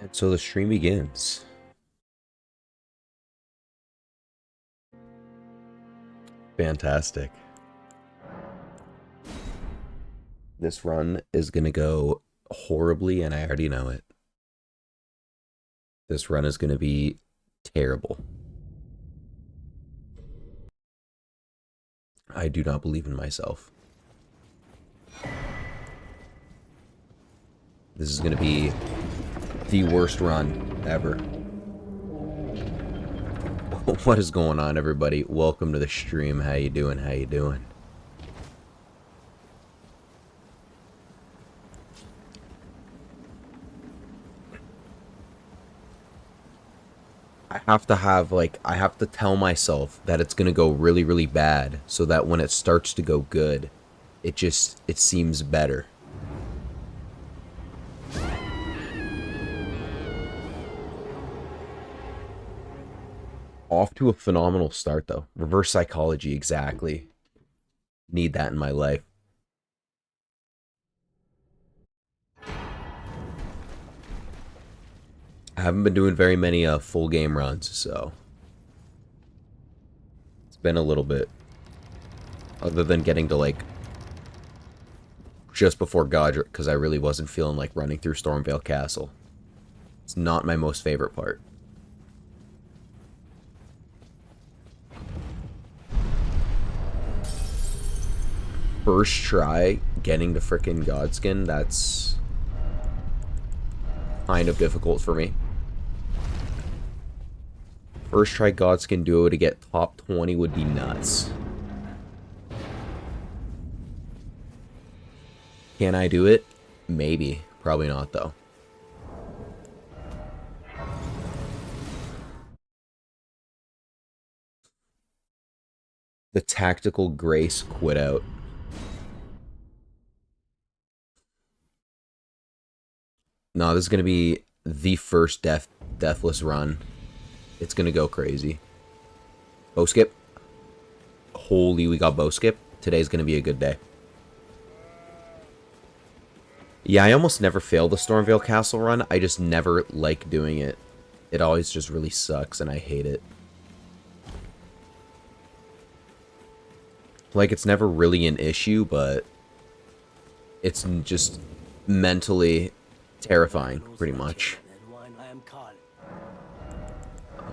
And so the stream begins. Fantastic. This run is going to go horribly, and I already know it. This run is going to be terrible. I do not believe in myself. This is going to be the worst run ever. What is going on, everybody? Welcome to the stream. How you doing? How you doing? I have to have, like, I have to tell myself that it's going to go really, really bad so that when it starts to go good, it seems better. Off to a phenomenal start, though. Reverse psychology, exactly. Need that in my life. I haven't been doing very many full game runs, so it's been a little bit. Other than getting to, like, just before Godric, because I really wasn't feeling like running through Stormvale Castle. It's not my most favorite part. First try getting to frickin' Godskin, that's kind of difficult for me. First try Godskin duo to get top 20 would be nuts. Can I do it? Maybe. Probably not, though. The Tactical Grace quit out. No, this is going to be the first deathless run. It's going to go crazy. Bow skip. Holy, we got bow skip. Today's going to be a good day. Yeah, I almost never fail the Stormvale Castle run. I just never like doing it. It always just really sucks, and I hate it. Like, it's never really an issue, but it's just mentally terrifying, pretty much.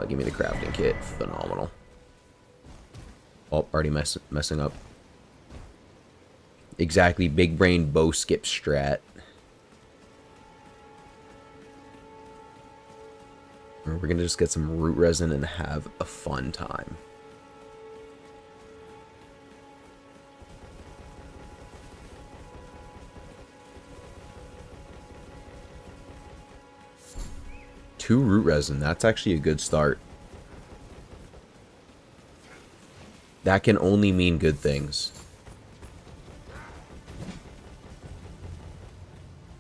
Give me the crafting kit. Phenomenal. Oh, already messing up. Exactly, big brain bow skip strat. We're gonna just get some root resin and have a fun time. Two root resin, that's actually a good start. That can only mean good things.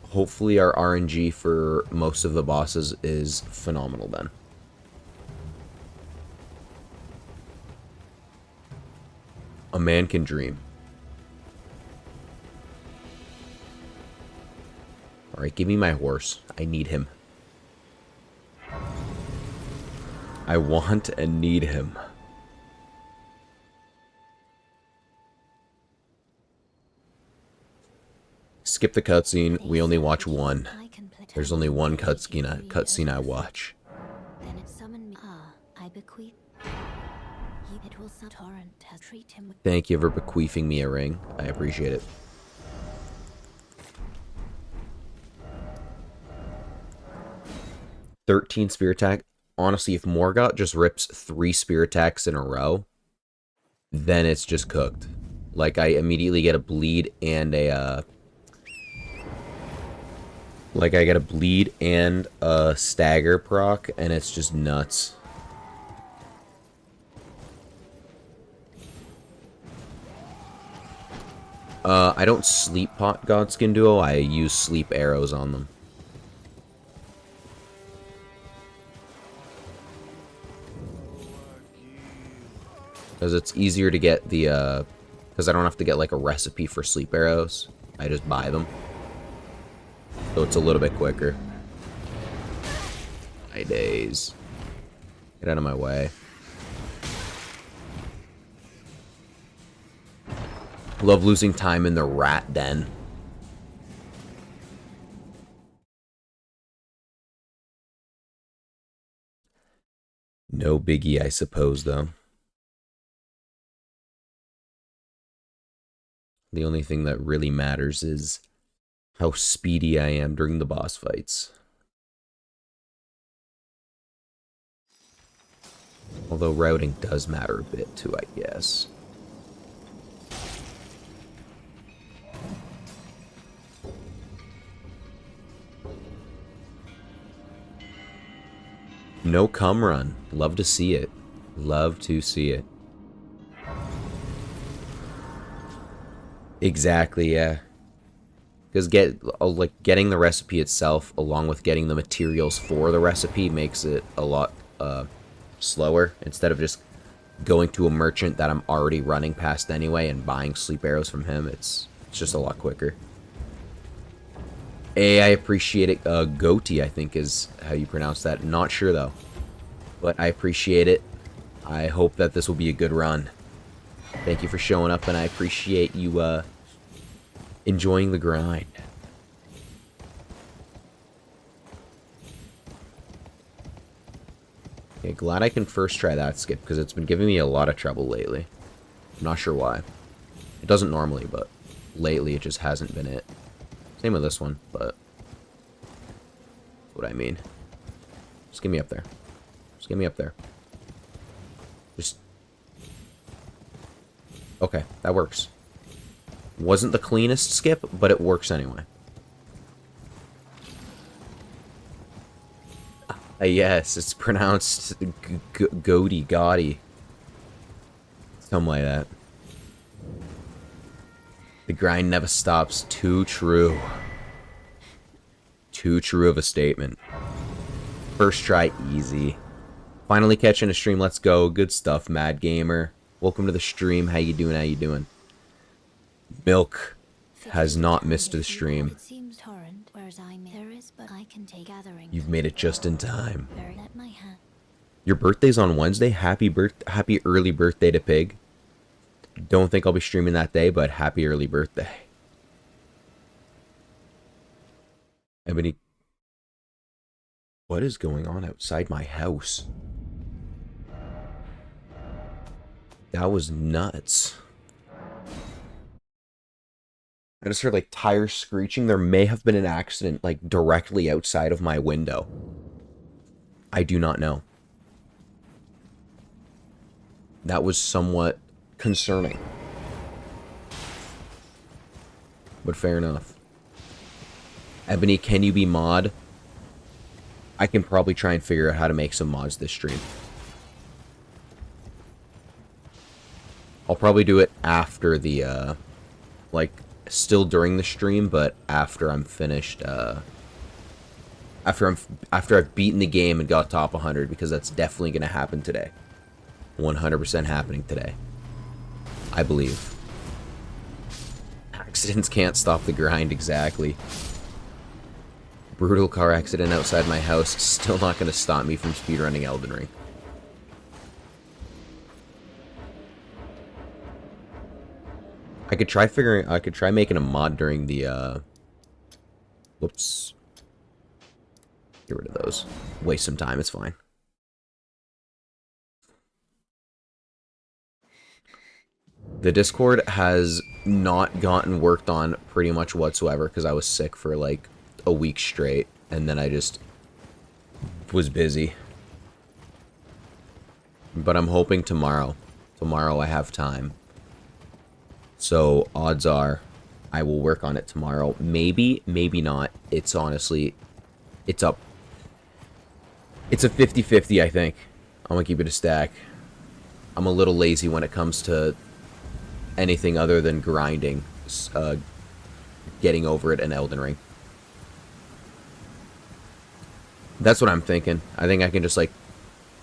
Hopefully our RNG for most of the bosses is phenomenal then. A man can dream. Alright, give me my horse. I need him. I want and need him. Skip the cutscene. We only watch one. There's only one cutscene I watch. Thank you for bequeathing me a ring. I appreciate it. "13 spear attack." Honestly, if Morgott just rips 3 spear attacks in a row, then it's just cooked. Like, I immediately get a bleed and a, like, I get a bleed and a stagger proc, and it's just nuts. I don't sleep pot Godskin Duo, I use sleep arrows on them. Because it's easier to get the, because I don't have to get, like, a recipe for sleep arrows. I just buy them. So it's a little bit quicker. My days. Get out of my way. Love losing time in the rat den. No biggie, I suppose, though. The only thing that really matters is how speedy I am during the boss fights. Although routing does matter a bit too, I guess. No cum run. Love to see it. Love to see it. Exactly, yeah. Because getting the recipe itself, along with getting the materials for the recipe, makes it a lot slower. Instead of just going to a merchant that I'm already running past anyway and buying sleep arrows from him, it's just a lot quicker. I appreciate it. Goatee, I think is how you pronounce that. Not sure though, but I appreciate it. I hope that this will be a good run. Thank you for showing up, and I appreciate you enjoying the grind. Okay, glad I can first try that skip, because it's been giving me a lot of trouble lately. I'm not sure why. It doesn't normally, but lately it just hasn't been it. Same with this one, but that's what I mean. Just get me up there. Just get me up there. Just... Okay, that works. Wasn't the cleanest skip, but it works anyway. Yes, it's pronounced Goatee, Gaudy. Something like that. The grind never stops. Too true. Too true of a statement. First try, easy. Finally catching a stream, let's go. Good stuff, Mad Gamer. Welcome to the stream. How you doing? How you doing? Milk has not missed the stream. You've made it just in time. Your birthday's on Wednesday. Happy early birthday to Pig. Don't think I'll be streaming that day, but happy early birthday. Ebony, what is going on outside my house? That was nuts. I just heard like tires screeching. There may have been an accident like directly outside of my window. I do not know. That was somewhat concerning. But fair enough. Ebony, can you be mod? I can probably try and figure out how to make some mods this stream. I'll probably do it after the, like, still during the stream, but after I'm finished, after I've beaten the game and got top 100, because that's definitely going to happen today. 100% happening today. I believe. Accidents can't stop the grind, exactly. Brutal car accident outside my house, still not going to stop me from speedrunning Elden Ring. I could try making a mod during the, whoops. Get rid of those. Waste some time, it's fine. The Discord has not gotten worked on pretty much whatsoever, because I was sick for, like, a week straight, and then I just was busy. But I'm hoping tomorrow. Tomorrow I have time. So, odds are, I will work on it tomorrow. Maybe, maybe not. It's honestly, it's up. It's a 50-50, I think. I'm gonna keep it a stack. I'm a little lazy when it comes to anything other than grinding, getting over it in Elden Ring. That's what I'm thinking. I think I can just, like,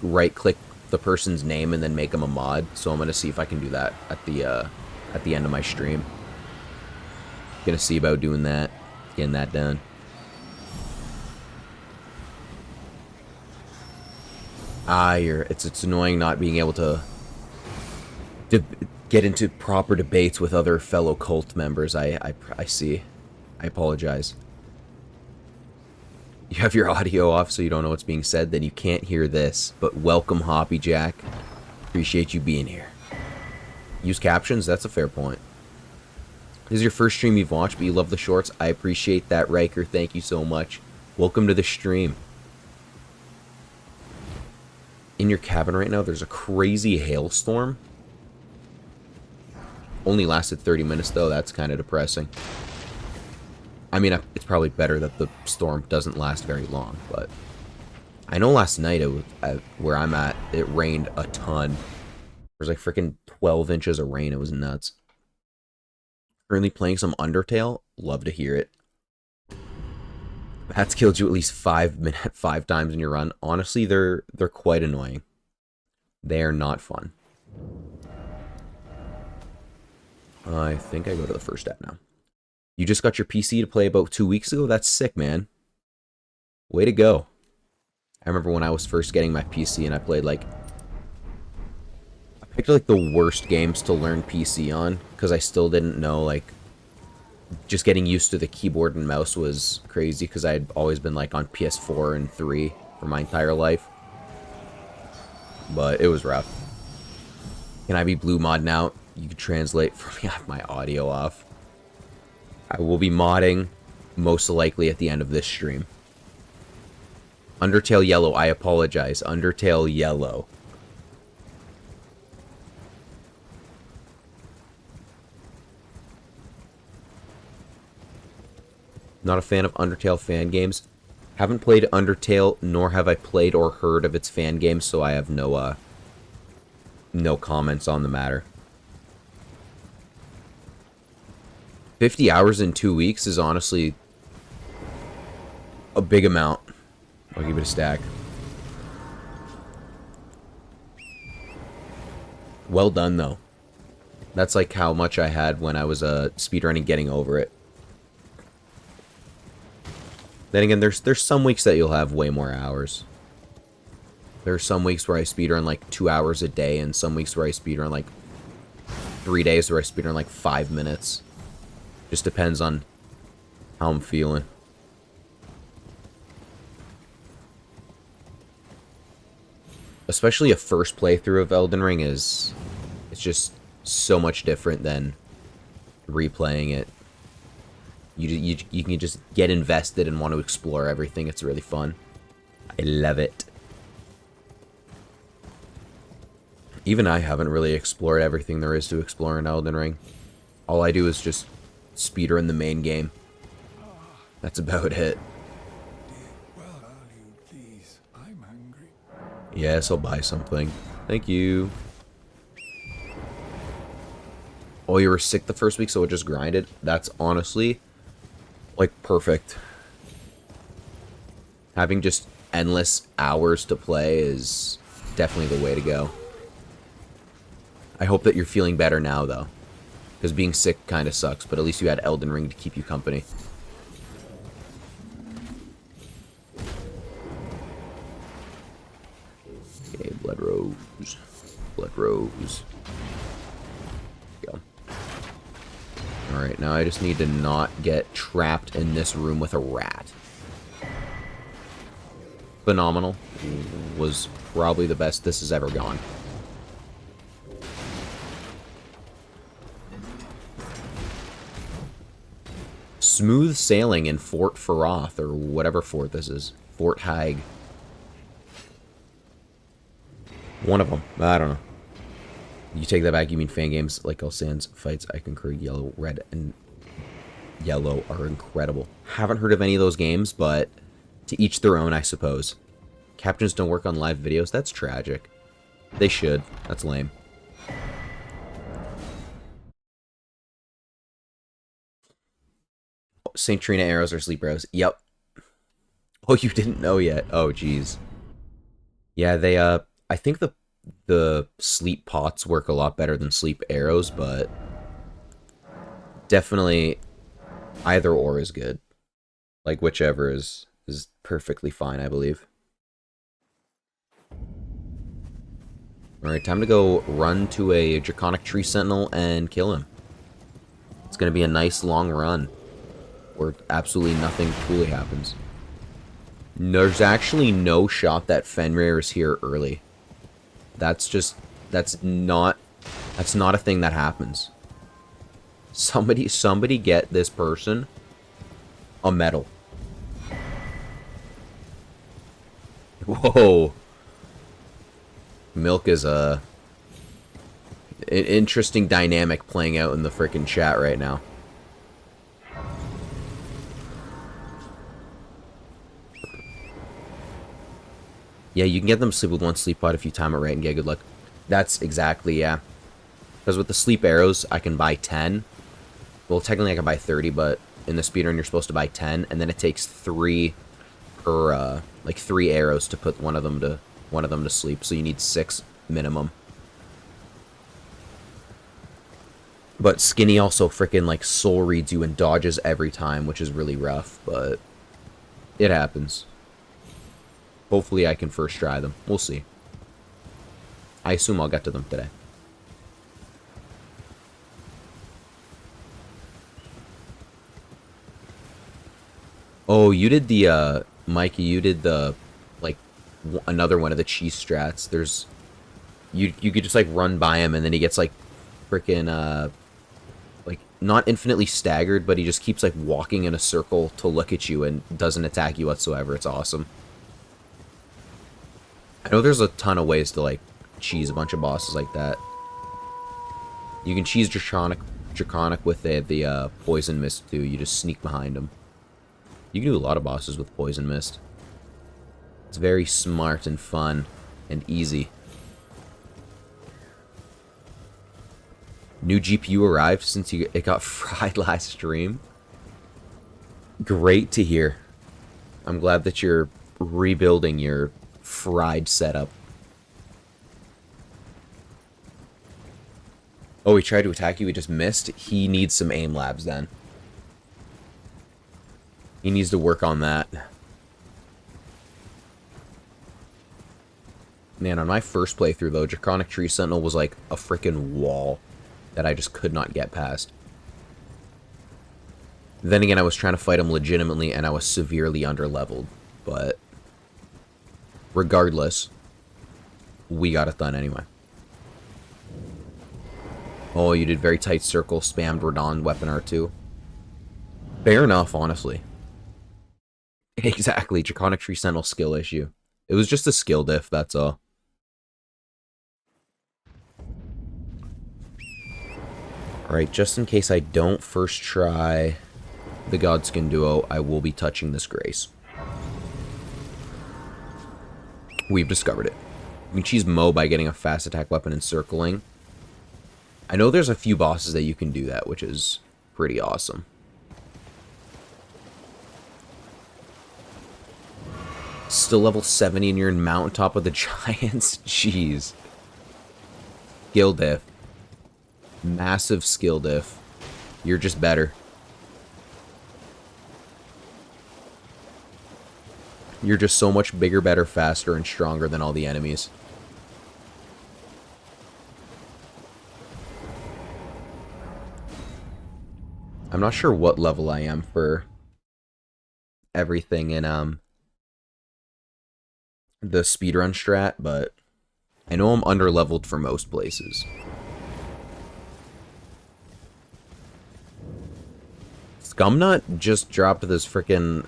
right-click the person's name and then make them a mod. So I'm gonna see if I can do that at the end of my stream. Gonna see about doing that, getting that done. It's annoying not being able to get into proper debates with other fellow cult members. I see. I apologize. You have your audio off so you don't know what's being said, then you can't hear this. But welcome, Hoppy Jack. Appreciate you being here. Use captions? That's a fair point. This is your first stream you've watched, but you love the shorts. I appreciate that, Riker. Thank you so much. Welcome to the stream. In your cabin right now, there's a crazy hailstorm. Only lasted 30 minutes, though. That's kind of depressing. I mean, it's probably better that the storm doesn't last very long, but... I know last night, where I'm at, it rained a ton. There's like freaking 12 inches of rain. It was nuts. Currently playing some Undertale. Love to hear it. Bats killed you at least 5 times in your run. Honestly, they're quite annoying. They are not fun. I think I go to the first step now. You just got your PC to play about 2 weeks ago? That's sick, man. Way to go. I remember when I was first getting my PC and I played like... I picked like the worst games to learn PC on because I still didn't know, like... Just getting used to the keyboard and mouse was crazy because I had always been like on PS4 and 3 for my entire life. But it was rough. Can I be blue mod now? You can translate for me. I have my audio off. I will be modding most likely at the end of this stream. Undertale Yellow, I apologize. Undertale Yellow. Not a fan of Undertale fan games. Haven't played Undertale, nor have I played or heard of its fan games, so I have no comments on the matter. 50 hours in 2 weeks is honestly a big amount. I'll give it a stack. Well done, though. That's like how much I had when I was speedrunning Getting Over It. Then again, there's some weeks that you'll have way more hours. There are some weeks where I speedrun like 2 hours a day, and some weeks where I speedrun like 3 days where I speedrun like 5 minutes. Just depends on how I'm feeling. Especially a first playthrough of Elden Ring it's just so much different than replaying it. You can just get invested and want to explore everything. It's really fun. I love it. Even I haven't really explored everything there is to explore in Elden Ring. All I do is just speedrun the main game. That's about it. Yes, I'll buy something. Thank you. Oh, you were sick the first week, so it just grinded? That's honestly, like, perfect. Having just endless hours to play is definitely the way to go. I hope that you're feeling better now, though. Because being sick kind of sucks, but at least you had Elden Ring to keep you company. Okay, Blood Rose. Blood Rose. Go. Alright, now I just need to not get trapped in this room with a rat. Phenomenal. Was probably the best this has ever gone. Smooth sailing in Fort Faroth, or whatever fort this is. Fort Haig. One of them. I don't know. You take that back, you mean fan games like El Sans fights. I concur. Yellow, red, and yellow are incredible. Haven't heard of any of those games, but to each their own, I suppose. Captions don't work on live videos. That's tragic. They should. That's lame. St. Trina arrows are sleep arrows. Yep. Oh, you didn't know yet. Oh, jeez. Yeah, they, I think the sleep pots work a lot better than sleep arrows, but definitely either or is good. Like, whichever is perfectly fine, I believe. Alright, time to go run to a Draconic Tree Sentinel and kill him. It's going to be a nice long run where absolutely nothing truly happens. There's actually no shot that Fenrir is here early. That's not a thing that happens. Somebody get this person a medal. Whoa. Milk is an interesting dynamic playing out in the frickin' chat right now. Yeah, you can get them to sleep with one sleep pod if you time it right and get good luck. That's exactly, yeah. Because with the sleep arrows, I can buy 10. Well, technically I can buy 30, but in the speedrun you're supposed to buy 10, and then it takes 3 per, like 3 arrows to put one of them to sleep, so you need 6 minimum. But Skinny also frickin' like soul reads you and dodges every time, which is really rough, but it happens. Hopefully I can first try them. We'll see. I assume I'll get to them today. Oh, you did the, Mikey, you did the, like, another one of the cheese strats. There's, you could just, like, run by him, and then he gets, like, frickin', like, not infinitely staggered, but he just keeps, like, walking in a circle to look at you and doesn't attack you whatsoever. It's awesome. I know there's a ton of ways to, like, cheese a bunch of bosses like that. You can cheese Draconic with the Poison Mist, too. You just sneak behind him. You can do a lot of bosses with Poison Mist. It's very smart and fun and easy. New GPU arrived since it got fried last stream. Great to hear. I'm glad that you're rebuilding your fried setup. Oh, he tried to attack you, he just missed? He needs some aim labs then. He needs to work on that. Man, on my first playthrough though, Draconic Tree Sentinel was like a freaking wall that I just could not get past. Then again, I was trying to fight him legitimately and I was severely underleveled, but regardless, we got it done anyway. Oh, you did very tight circle, spammed Radon weapon R2. Fair enough, honestly. Exactly, Draconic Tree Sentinel skill issue. It was just a skill diff, that's all. Alright, just in case I don't first try the Godskin Duo, I will be touching this Grace. We've discovered it. You can cheese Mo by getting a fast attack weapon and circling. I know there's a few bosses that you can do that, which is pretty awesome. Still level 70 and you're in Mountaintop of the Giants? Jeez. Skill diff. Massive skill diff. You're just better. You're just so much bigger, better, faster, and stronger than all the enemies. I'm not sure what level I am for everything in, the speedrun strat, but I know I'm underleveled for most places. Scumnut just dropped this frickin',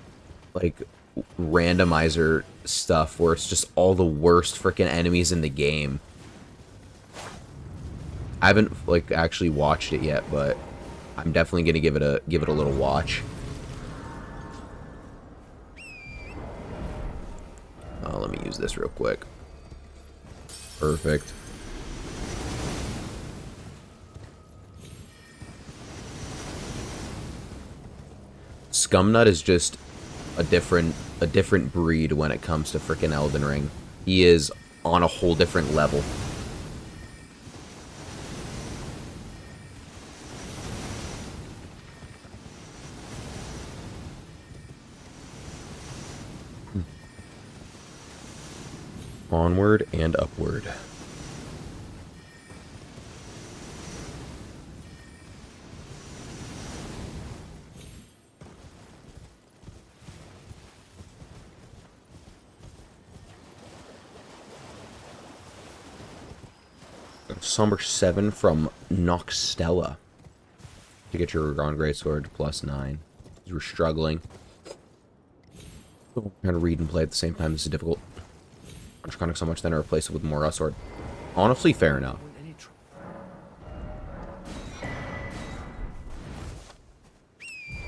like, randomizer stuff where it's just all the worst frickin' enemies in the game. I haven't, like, actually watched it yet, but I'm definitely gonna give it a little watch. Oh, let me use this real quick. Perfect. Scumnut is just a different breed when it comes to frickin' Elden Ring. He is on a whole different level. Onward and upward. Somber 7 from Noxtella. To get your Ron Greatsword +9. We're struggling. Trying to read and play at the same time. This is difficult. Draconic so much, then I replace it with more Sword. Honestly, fair enough.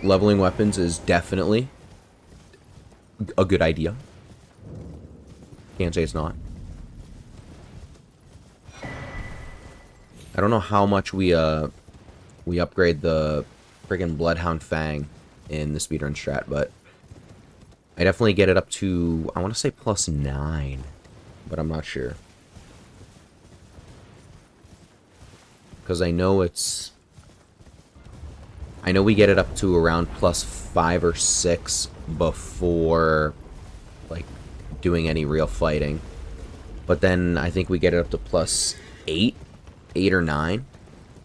Leveling weapons is definitely a good idea. Can't say it's not. I don't know how much we upgrade the friggin' Bloodhound Fang in the speedrun strat, but I definitely get it up to, I want to say +9, but I'm not sure. Because I know we get it up to around +5 or 6 before, like, doing any real fighting. But then I think we get it up to +8, 8 or 9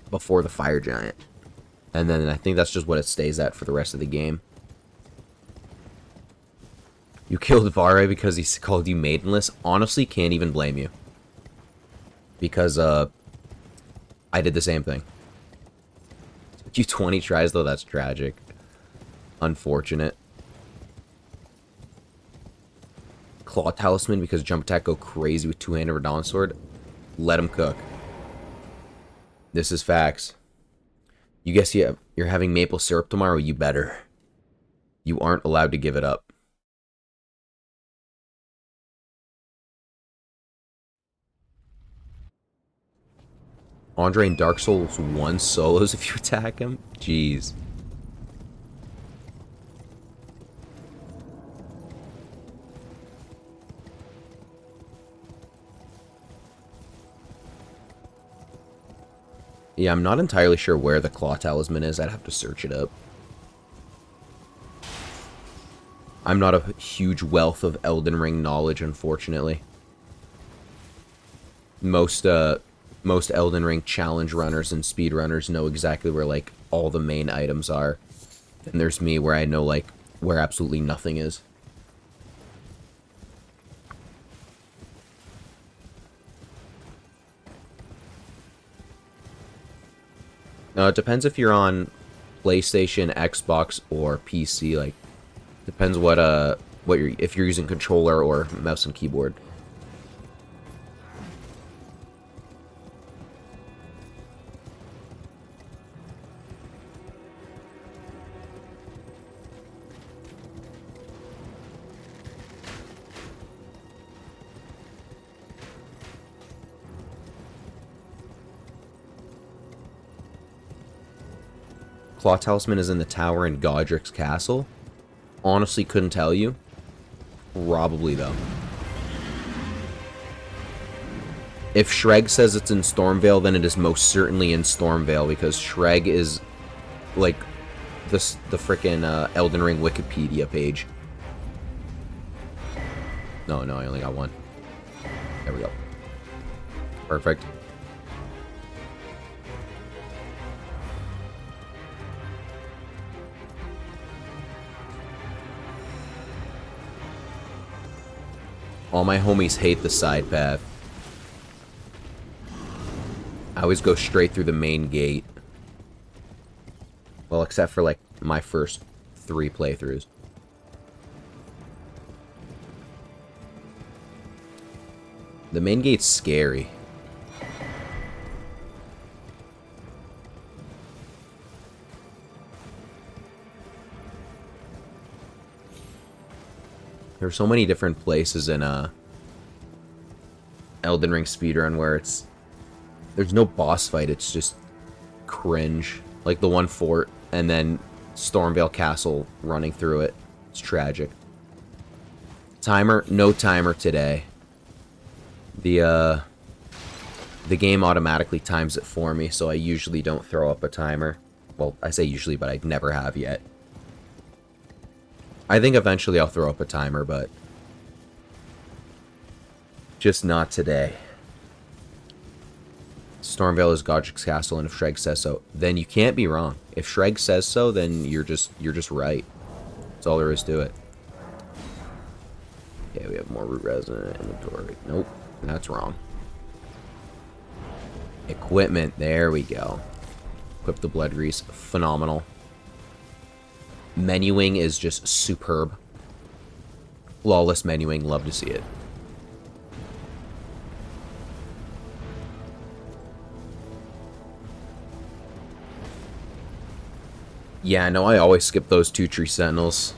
before the Fire Giant. And then I think that's just what it stays at for the rest of the game. You killed Vare because he called you maidenless? Honestly, can't even blame you. Because, I did the same thing. Took you 20 tries, though, that's tragic. Unfortunate. Claw Talisman because jump attack go crazy with two-handed Radon Sword. Let him cook. This is facts. You guess you're having maple syrup tomorrow? You better. You aren't allowed to give it up. Andre in Dark Souls 1 solos if you attack him? Jeez. Yeah, I'm not entirely sure where the Claw Talisman is. I'd have to search it up. I'm not a huge wealth of Elden Ring knowledge, unfortunately. Most Elden Ring challenge runners and speedrunners know exactly where, like, all the main items are. And there's me where I know, like, where absolutely nothing is. It depends if you're on PlayStation, Xbox, or PC. Like, depends if you're using controller or mouse and keyboard. Claw Talisman is in the tower in Godric's castle. Honestly, couldn't tell you. Probably, though. If Shreg says it's in Stormvale, then it is most certainly in Stormvale, because Shreg is, like, the frickin' Elden Ring Wikipedia page. No, I only got one. There we go. Perfect. All my homies hate the side path. I always go straight through the main gate. Well, except for, like, my first 3 playthroughs. The main gate's scary. There's so many different places in Elden Ring speedrun where there's no boss fight, it's just cringe. Like the one fort and then Stormvale Castle running through it. It's tragic. Timer? No timer today. The game automatically times it for me, so I usually don't throw up a timer. Well, I say usually, but I never have yet. I think eventually I'll throw up a timer, but just not today. Stormvale is Godric's castle, and if Shreg says so, then you can't be wrong. If Shreg says so, then you're just right. That's all there is to it. Okay, we have more root resin inventory. Nope, that's wrong. Equipment, there we go. Equip the blood grease, phenomenal. Menuing is just superb. Flawless menuing, love to see it. Yeah, no, I always skip those 2 tree sentinels.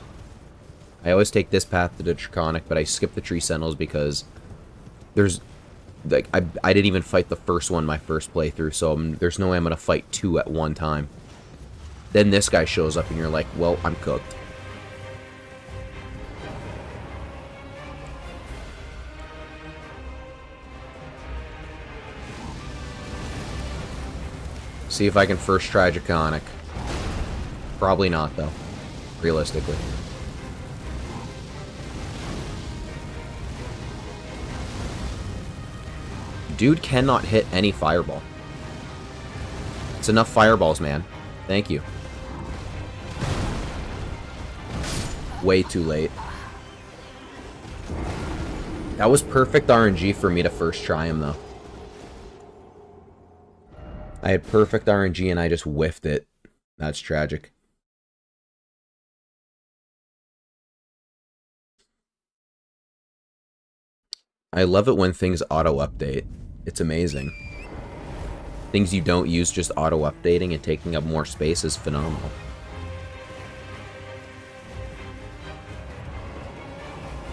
I always take this path to the Draconic, but I skip the tree sentinels because there's... like, I didn't even fight the first one my first playthrough, so there's no way I'm going to fight 2 at one time. Then this guy shows up and you're like, well, I'm cooked. See if I can first try Draconic. Probably not, though. Realistically. Dude cannot hit any fireball. It's enough fireballs, man. Thank you. Way too late. That was perfect RNG for me to first try him, though. I had perfect RNG and I just whiffed it. That's tragic. I love it when things auto-update. It's amazing. Things you don't use just auto-updating and taking up more space is phenomenal.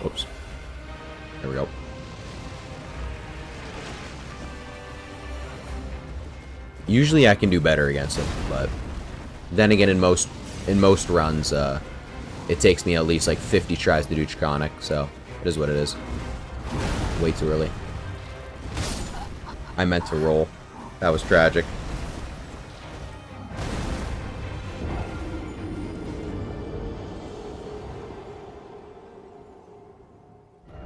Whoops. There we go. Usually I can do better against it, but then again, in most runs, it takes me at least like 50 tries to do Draconic, so it is what it is. Way too early. I meant to roll. That was tragic.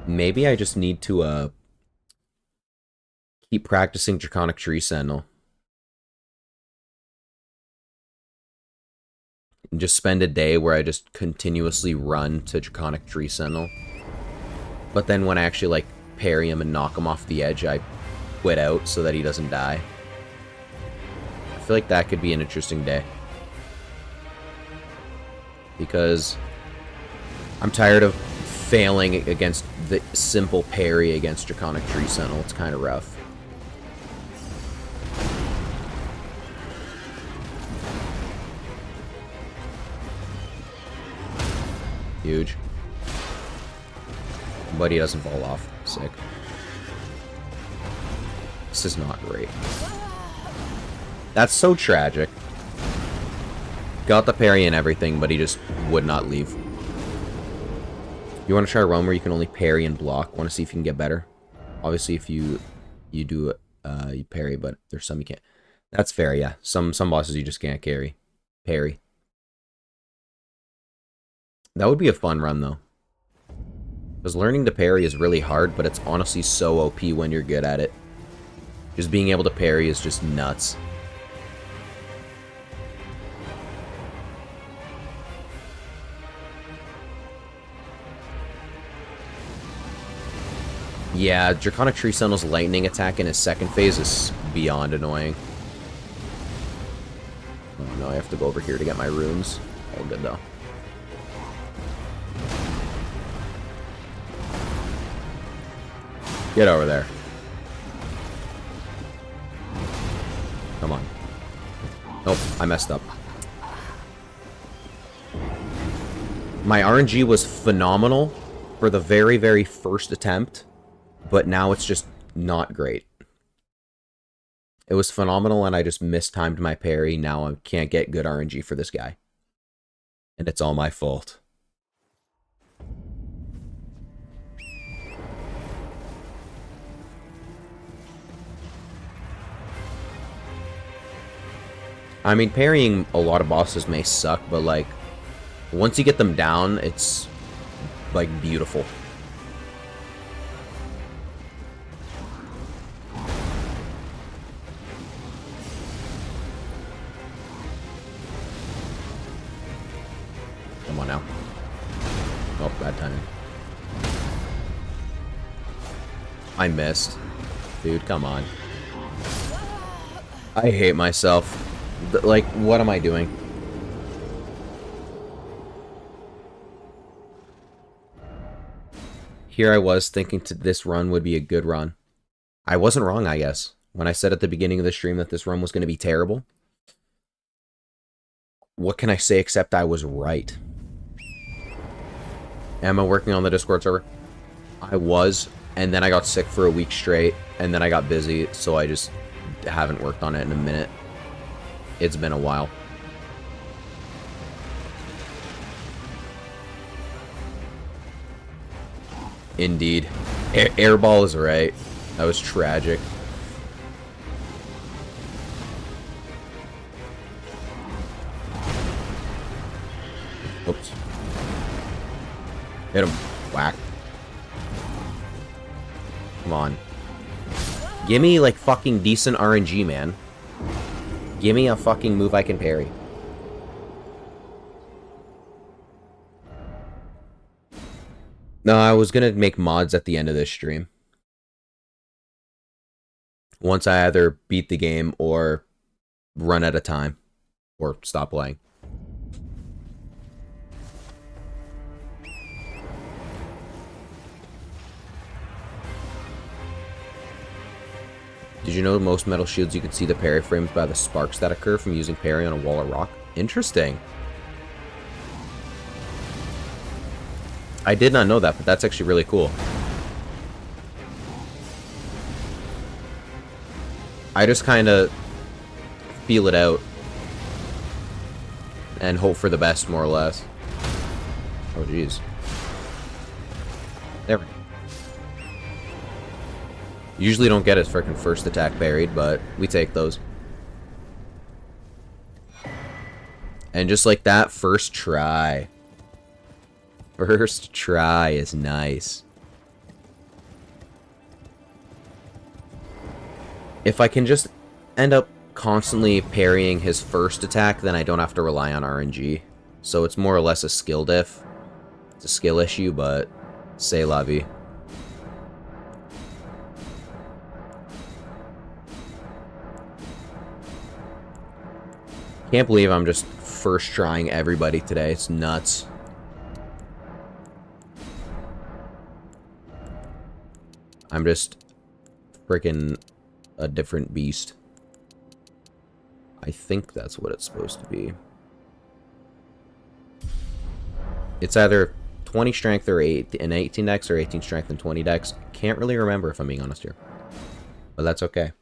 Maybe I just need to keep practicing Draconic Tree Sentinel. And just spend a day where I just continuously run to Draconic Tree Sentinel. But then when I actually, like, parry him and knock him off the edge, I quit out so that he doesn't die. I feel like that could be an interesting day. Because I'm tired of failing against the simple parry against Draconic Tree Sentinel. It's kind of rough. Huge. But he doesn't fall off. Sick. This is not great. That's so tragic. Got the parry and everything, but he just would not leave. You want to try a run where you can only parry and block? Want to see if you can get better? Obviously, if you do you parry, but there's some you can't. That's fair, yeah. Some bosses you just can't parry. That would be a fun run, though. Because learning to parry is really hard, but it's honestly so OP when you're good at it. Just being able to parry is just nuts. Yeah, Draconic Tree Sentinel's lightning attack in his second phase is beyond annoying. Oh no, I have to go over here to get my runes. All good though. Get over there. Come on. Nope, I messed up. My RNG was phenomenal for the very, very first attempt, but now it's just not great. It was phenomenal and I just mistimed my parry. Now I can't get good RNG for this guy. And it's all my fault. I mean, parrying a lot of bosses may suck, but, like, once you get them down, it's, like, beautiful. Come on now. Oh, bad timing. I missed. Dude, come on. I hate myself. Like, what am I doing? Here I was thinking this run would be a good run. I wasn't wrong, I guess. When I said at the beginning of the stream that this run was going to be terrible. What can I say except I was right? Am I working on the Discord server? I was, and then I got sick for a week straight, and then I got busy, so I just haven't worked on it in a minute. It's been a while. Indeed. Airball is right. That was tragic. Oops. Hit him. Whack. Come on. Give me, like, fucking decent RNG, man. Give me a fucking move I can parry. No, I was gonna make mods at the end of this stream. Once I either beat the game or run out of time. Or stop playing. Did you know most metal shields you can see the parry frames by the sparks that occur from using parry on a wall or rock? Interesting. I did not know that, but that's actually really cool. I just kind of feel it out and hope for the best, more or less. Oh, jeez. There we go. Usually don't get his frickin' first attack buried, but we take those. And just like that, first try. First try is nice. If I can just end up constantly parrying his first attack, then I don't have to rely on RNG. So it's more or less a skill diff. It's a skill issue, but c'est la vie. Can't believe I'm just first trying everybody today. It's nuts. I'm just freaking a different beast. I think that's what it's supposed to be. It's either 20 strength or an 18 dex or 18 strength and 20 dex. Can't really remember if I'm being honest here. But that's okay.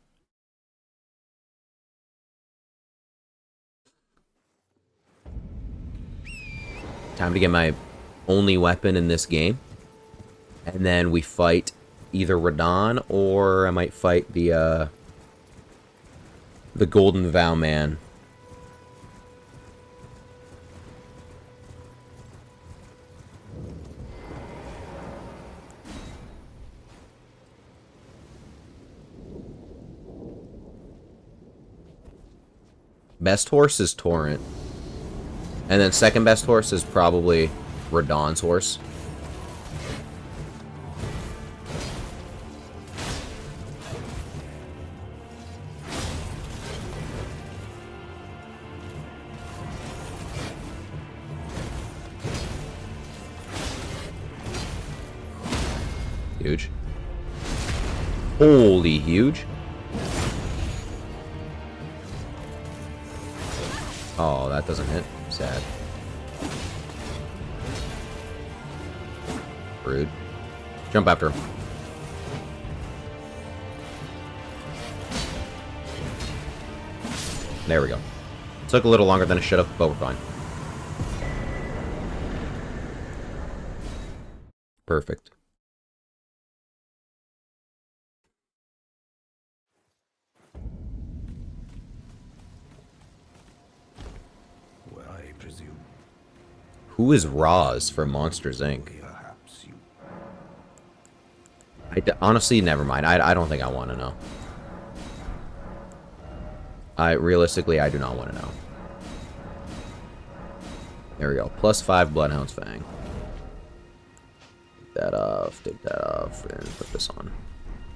Time to get my only weapon in this game. And then we fight either Radon or I might fight the Golden Vow Man. Best horse is Torrent. And then second best horse is probably Radon's horse. Huge. Holy huge. Oh, that doesn't hit. Sad. Rude. Jump after him. There we go. Took a little longer than it should have, but we're fine. Perfect. Who is Roz for Monsters, Inc.? Honestly, never mind. I don't think I want to know. Realistically, I do not want to know. There we go. +5 Bloodhound's Fang. Take that off, and put this on.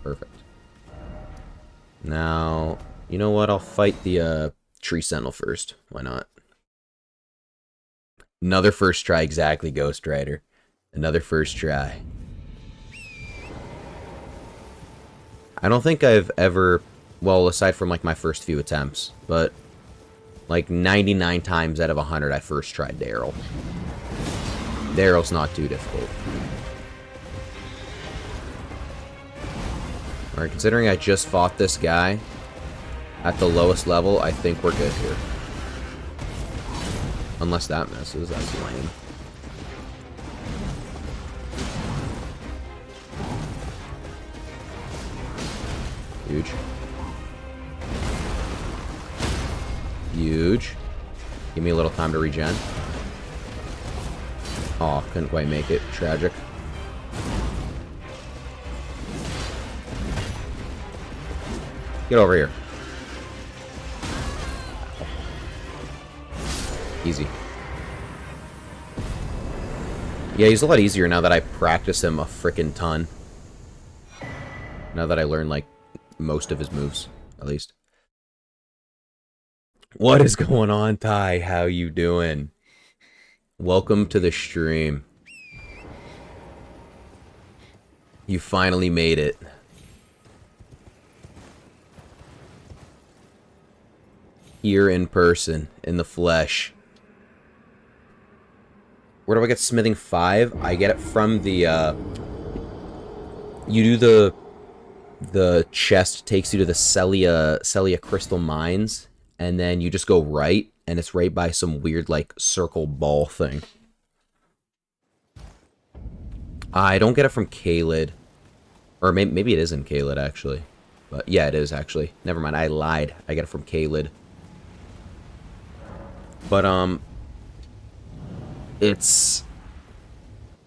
Perfect. Now, You know what? I'll fight the tree sentinel first. Why not? Another first try, exactly, Ghost Rider. Another first try. I don't think I've ever, well, aside from like my first few attempts, but like 99 times out of 100 I first tried Daryl. Daryl's not too difficult. Alright, considering I just fought this guy at the lowest level, I think we're good here. Unless that misses, that's lame. Huge. Huge. Give me a little time to regen. Aw, couldn't quite make it. Tragic. Get over here. Easy. Yeah, he's a lot easier now that I practice him a frickin' ton. Now that I learned, like, most of his moves, at least. What is going on, Ty? How you doing? Welcome to the stream. You finally made it. Here in person, in the flesh. Where do I get Smithing 5? I get it from the, you do the chest takes you to the Celia Crystal Mines, and then you just go right, and it's right by some weird, like, circle ball thing. I don't get it from Kaled. Or maybe it is in Kaled, actually. But, yeah, it is, actually. Never mind, I lied. I get it from Kaled. But, it's...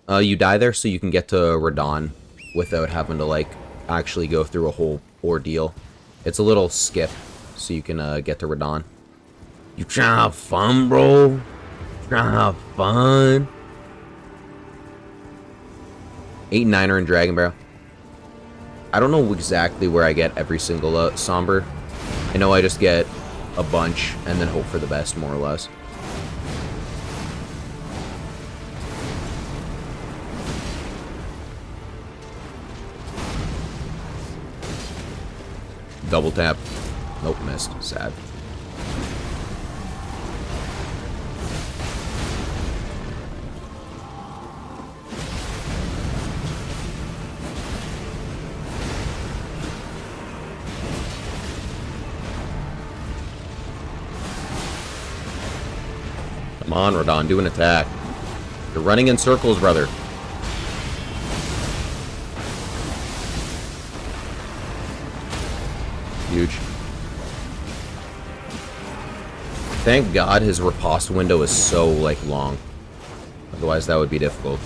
you die there so you can get to Radon without having to, like, actually go through a whole ordeal. It's a little skip so you can, get to Radon. You trying to have fun, bro? Trying to have fun? 8 and 9er in Dragon Barrel. I don't know exactly where I get every single, Somber. I know I just get a bunch and then hope for the best, more or less. Double tap. Nope, missed. Sad. Come on, Radon, do an attack. You're running in circles, brother. Huge. Thank God his riposte window is so, like, long. Otherwise, that would be difficult.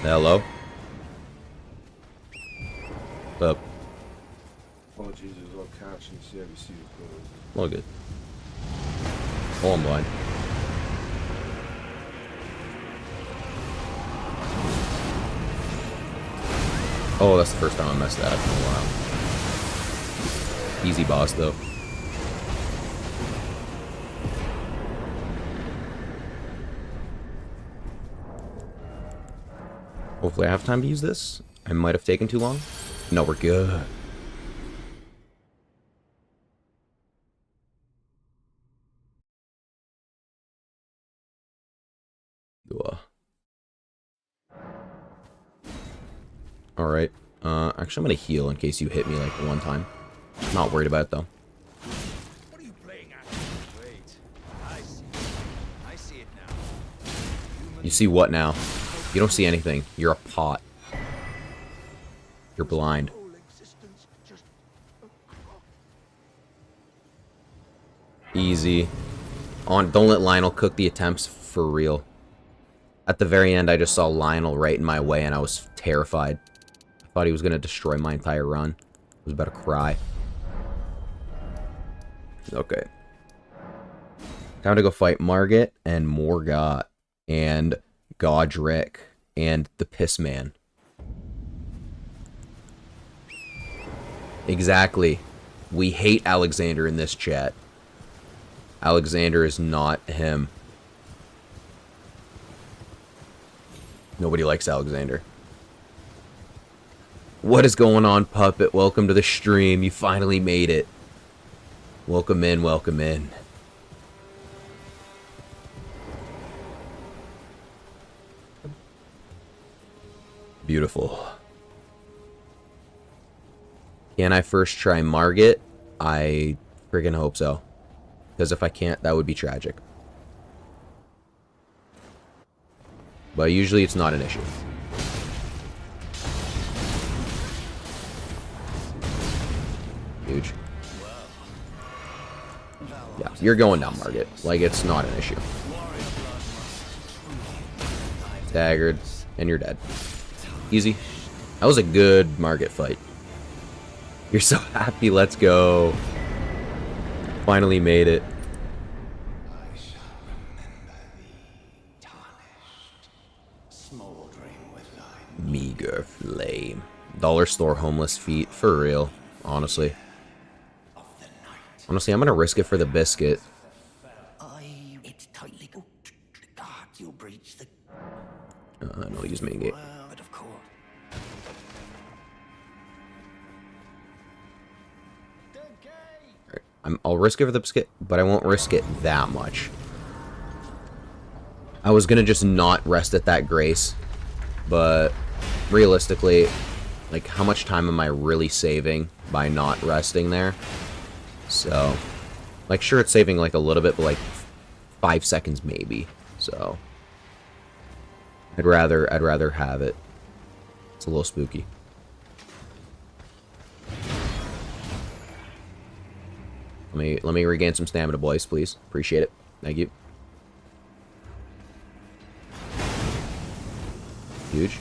Hello? What's up? Oh, Jesus, all couch and shit. See what's All good. Oh, I'm blind. Oh, that's the first time I messed that up in a while. Easy boss, though. Hopefully I have time to use this. I might have taken too long. No, we're good. Alright. Actually, I'm gonna heal in case you hit me, like, one time. Not worried about it, though. What are you playing at? Wait. I see it now. You see what now? You don't see anything. You're a pot. You're blind. Easy. Don't let Lionel cook the attempts for real. At the very end, I just saw Lionel right in my way, and I was terrified. I thought he was going to destroy my entire run. I was about to cry. Okay. Time to go fight Margit and Morgott and Godric and the Piss Man. Exactly. We hate Alexander in this chat. Alexander is not him. Nobody likes Alexander. What is going on, Puppet? Welcome to the stream. You finally made it. Welcome in, welcome in. Beautiful. Can I first try Margit? I friggin' hope so. Because if I can't, that would be tragic. But usually it's not an issue. Huge. Yeah, you're going down, Margit. Like, it's not an issue. Staggered, and you're dead. Easy. That was a good Margit fight. You're so happy, let's go. Finally made it. I shall remember thee, tarnished, smoldering with thy Meager flame. Dollar store homeless feet. For real. Honestly. of the night. Honestly, I'm gonna risk it for the biscuit. It's tightly God, you breach the No, use main gate. word of course. I'll risk it for the biscuit, but I won't risk it that much. I was gonna just not rest at that grace, but realistically, like, how much time am I really saving by not resting there? So, like, sure, it's saving like a little bit, but like 5 seconds maybe. So, I'd rather have it. It's a little spooky. Let me regain some stamina, boys, please. Appreciate it. Thank you. Huge.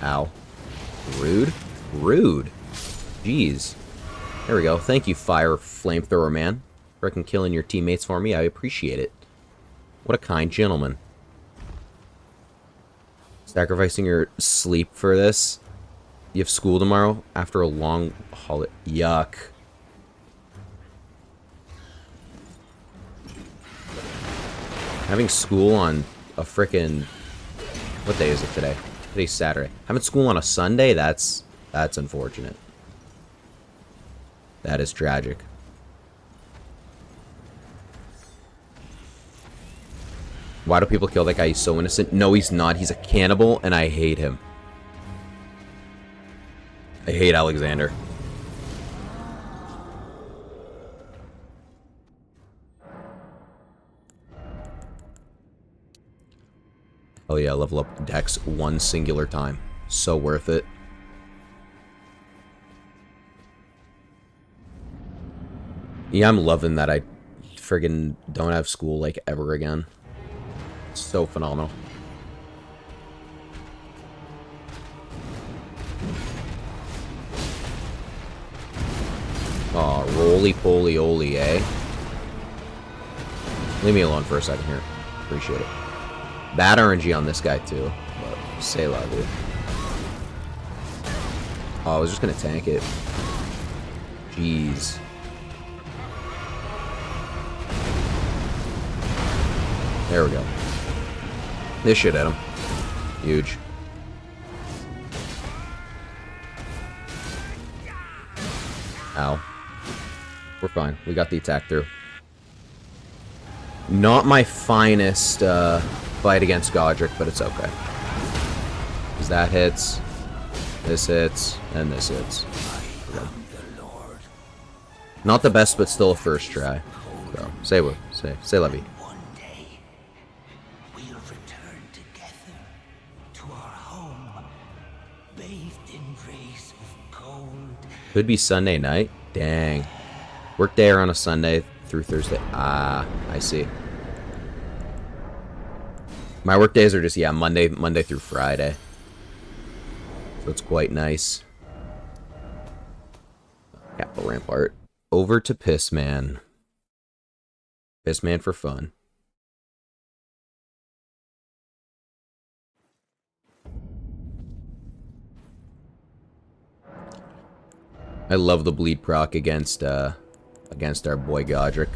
Ow. Rude. Rude. Jeez. There we go. Thank you, fire flamethrower man. Frickin' killing your teammates for me. I appreciate it. What a kind gentleman. Sacrificing your sleep for this. You have school tomorrow after a long holiday. Yuck. Having school on a frickin'... What day is it today? Today's Saturday. Having school on a Sunday? That's unfortunate. That is tragic. Why do people kill that guy? He's so innocent. No, he's not. He's a cannibal, and I hate him. I hate Alexander. Oh yeah, level up Dex one singular time. So worth it. Yeah, I'm loving that I friggin' don't have school, like, ever again. It's so phenomenal. Aw, roly-poly-oly, eh? Leave me alone for a second here. Appreciate it. Bad RNG on this guy, too. But say la, dude. Oh, I was just gonna tank it. Jeez. There we go. This shit hit him. Huge. Ow. We're fine. We got the attack through. Not my finest fight against Godric, but it's okay. Because that hits, this hits, and this hits. Okay. Not the best, but still a first try. So, say what? Say Levy. One day, we'll return together to our home, bathed in rays of gold. Could be Sunday night. Dang. Work day on a Sunday through Thursday. Ah, I see. My work days are just, yeah, Monday through Friday. So it's quite nice. Capital Rampart. Over to Pissman. Pissman for fun. I love the bleed proc against our boy Godric.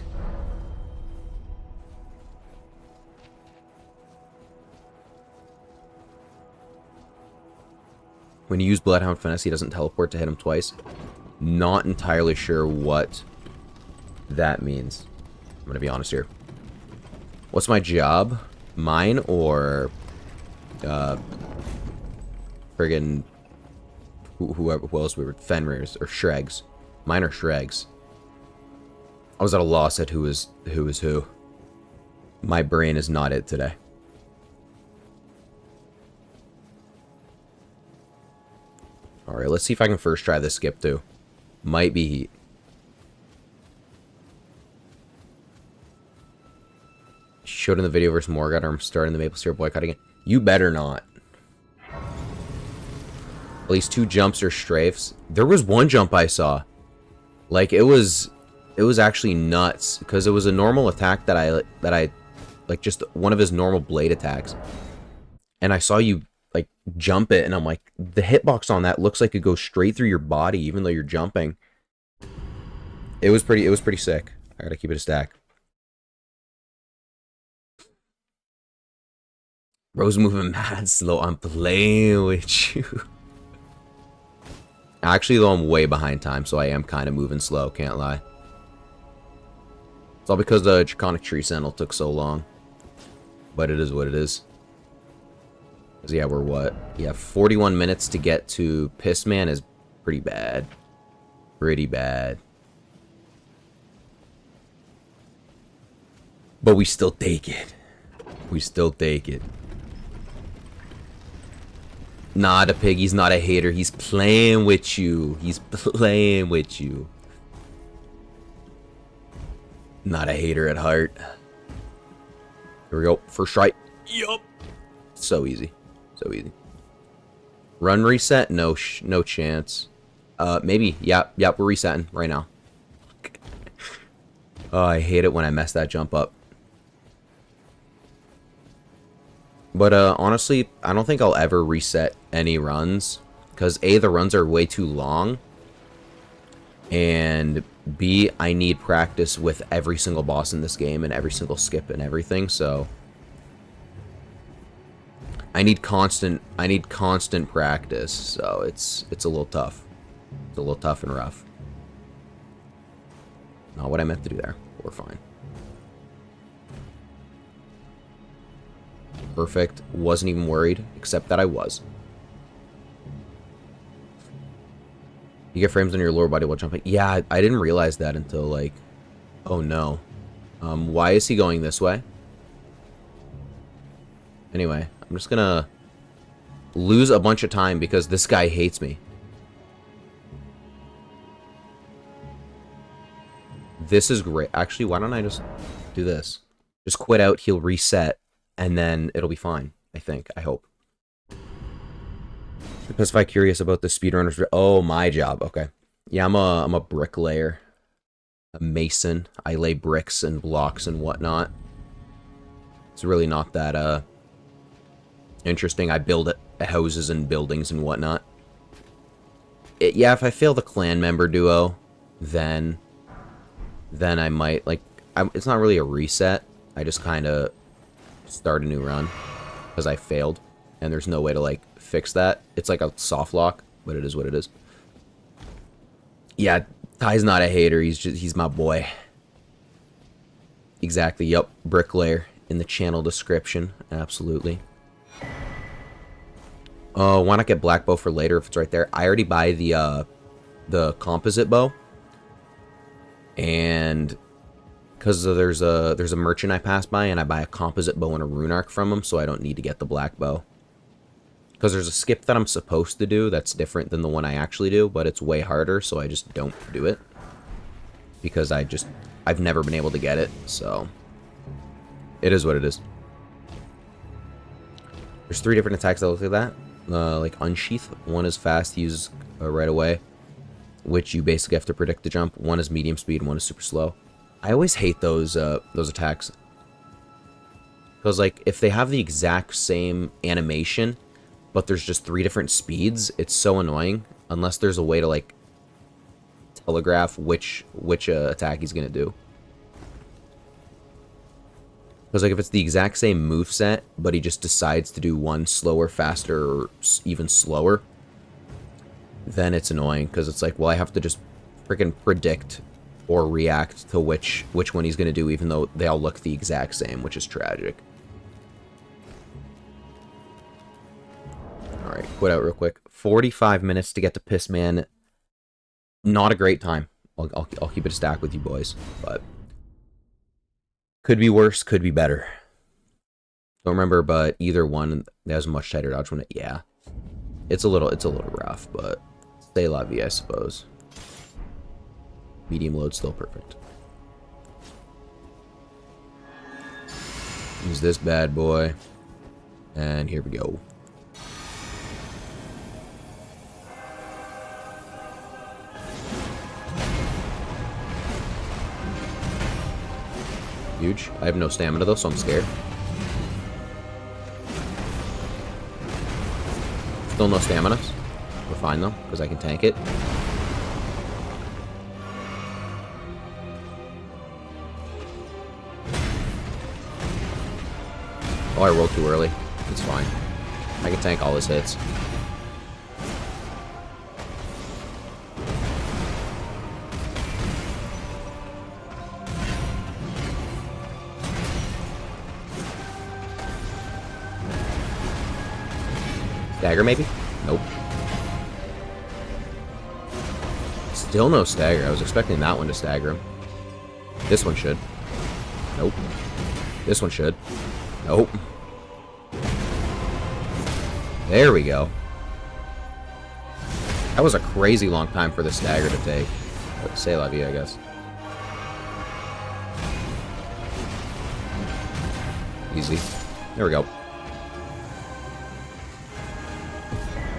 When you use Bloodhound Finesse, he doesn't teleport to hit him twice. Not entirely sure what that means. I'm gonna be honest here. What's my job? Mine or friggin' who else we were? Fenrir's or Shreg's. Mine or Shreg's. I was at a loss at who is who. My brain is not it today. Alright, let's see if I can first try this skip too. Might be heat. Showed in the video versus Morgoth, or I'm starting the Maple Syrup boycott again. You better not. At least 2 jumps or strafes. There was 1 jump I saw. Like, it was actually nuts. Because it was a normal attack that I like, just one of his normal blade attacks. And I saw you, like, jump it, and I'm like, the hitbox on that looks like it goes straight through your body, even though you're jumping. It was pretty sick. I gotta keep it a stack. Bro's moving mad slow. I'm playing with you. Actually, though, I'm way behind time, so I am kind of moving slow. Can't lie. It's all because the Draconic Tree Sentinel took so long. But it is what it is. Because, yeah, we're what? Yeah, 41 minutes to get to Pissman is pretty bad. Pretty bad. But we still take it. We still take it. Nah, the piggy's not a hater. He's playing with you. He's playing with you. Not a hater at heart. Here we go. First strike. Yup. So easy. So easy. Run reset? No chance. Maybe. Yep, we're resetting right now. Oh, I hate it when I mess that jump up. But honestly, I don't think I'll ever reset any runs. Because A, the runs are way too long. And B, I need practice with every single boss in this game and every single skip and everything, so I need constant practice, so it's a little tough. It's a little tough and rough. Not what I meant to do there. We're fine. Perfect. Wasn't even worried, except that I was. You get frames on your lower body while jumping. Yeah, I didn't realize that until, like... Oh, no. Why is he going this way? Anyway, I'm just gonna lose a bunch of time because this guy hates me. This is great. Actually, why don't I just do this? Just quit out, he'll reset, and then it'll be fine, I think. I hope. Specify curious about the speedrunners. Oh, my job. Okay. Yeah, I'm a bricklayer. A mason. I lay bricks and blocks and whatnot. It's really not that interesting. I build houses and buildings and whatnot. Yeah, if I fail the clan member duo, then I might, like, it's not really a reset. I just kind of start a new run because I failed, and there's no way to, like, fix that. It's like a soft lock, but it is what it is. Yeah, Ty's not a hater. He's my boy. Exactly. Yup. Bricklayer in the channel description. Absolutely. Oh, why not get black bow for later if it's right there? I already buy the composite bow, and because there's a merchant I pass by, and I buy a composite bow and a rune arc from him, so I don't need to get the black bow. Because there's a skip that I'm supposed to do that's different than the one I actually do, but it's way harder, so I just don't do it. Because I've never been able to get it, so it is what it is. There's 3 different attacks that look like that. Like Unsheath. One is fast, use right away, which you basically have to predict the jump. One is medium speed, and one is super slow. I always hate those attacks. Because, like, if they have the exact same animation, but there's just 3 different speeds, it's so annoying. Unless there's a way to, like, telegraph which attack he's gonna do. Because like if it's the exact same moveset, but he just decides to do one slower, faster, or even slower, then it's annoying. Because it's like, well, I have to just freaking predict or react to which one he's gonna do, even though they all look the exact same, which is tragic. All right, quit out real quick. 45 minutes to get to Pissman. Not a great time. I'll keep it a stack with you boys, but could be worse, could be better. Don't remember, but either one has a much tighter dodge when it. Yeah, it's a little rough, but stay la vie, I suppose. Medium load still perfect. Use this bad boy, and here we go. Huge. I have no stamina though, so I'm scared. Still no stamina. We're fine though, because I can tank it. Oh, I rolled too early. It's fine. I can tank all his hits. Stagger, maybe? Nope. Still no stagger. I was expecting that one to stagger him. This one should. Nope. This one should. Nope. There we go. That was a crazy long time for the stagger to take. But say la vie, I guess. Easy. There we go.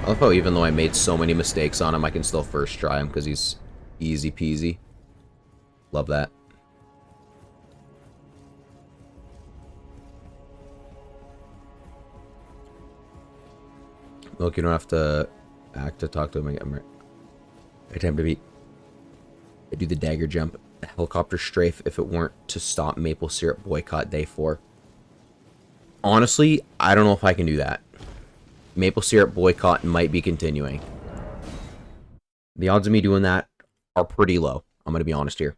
I love how even though I made so many mistakes on him, I can still first try him because he's easy peasy. Love that. Look, you don't have to act to talk to him again, right? Attempt to beat. I do the dagger jump, the helicopter strafe if it weren't to stop maple syrup boycott day 4. Honestly, I don't know if I can do that. Maple syrup boycott might be continuing. The odds of me doing that are pretty low. I'm going to be honest here.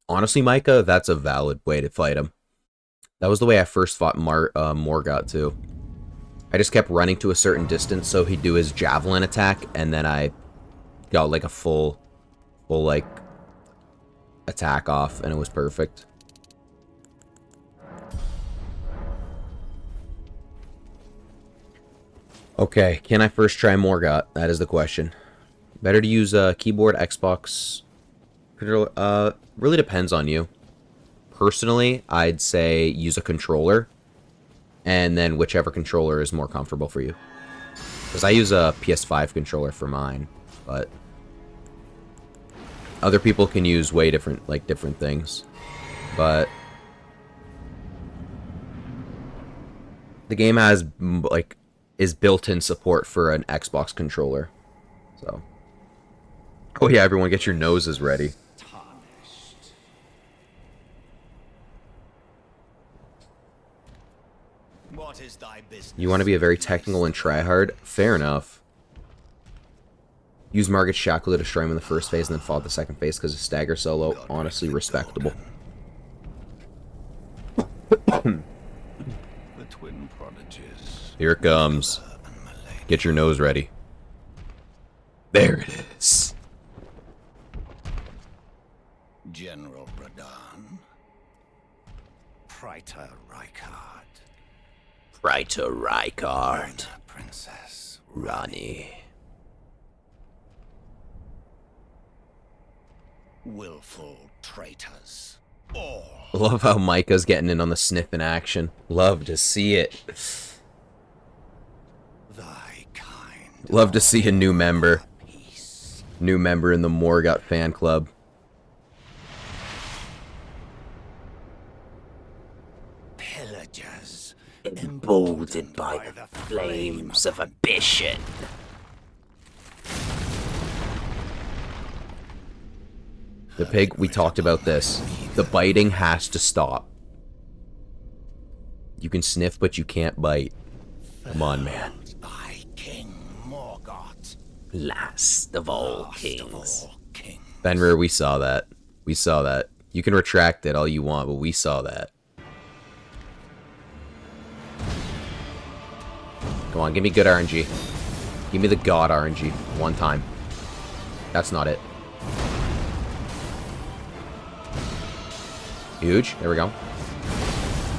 Honestly, Micah, that's a valid way to fight him. That was the way I first fought Morgott too. I just kept running to a certain distance so he'd do his javelin attack, and then I got like a full like attack off, and it was perfect. Okay, can I first try Morgott? That is the question. Better to use a keyboard, Xbox controller. Really depends on you. Personally, I'd say use a controller, and then whichever controller is more comfortable for you. Because I use a PS5 controller for mine, but other people can use way different things. But the game has is built-in support for an Xbox controller. So, oh yeah, everyone get your noses ready. What is thy business? You want to be a very technical and try hard? Fair enough. Use Margaret Shackle to destroy him in the first phase and then fought the second phase because of stagger solo. Honestly, respectable. The twin prodigies. Here it comes. Get your nose ready. There it is. General Radahn. Praetor Rykard. Praetor Rykard. Princess Rani. Willful traitors. All. Love how Micah's getting in on the sniffing action. Love to see it. Thy kind. Love to see a new member. Peace. New member in the Morgott fan club. Pillagers. Emboldened Emboldened by the flames of ambition. The pig, we talked about this. The biting has to stop. You can sniff, but you can't bite. Come on, man. By King Morgoth. Last of all kings. Fenrir, we saw that. We saw that. You can retract it all you want, but we saw that. Come on, give me good RNG. Give me the god RNG. One time. That's not it. Huge. There we go.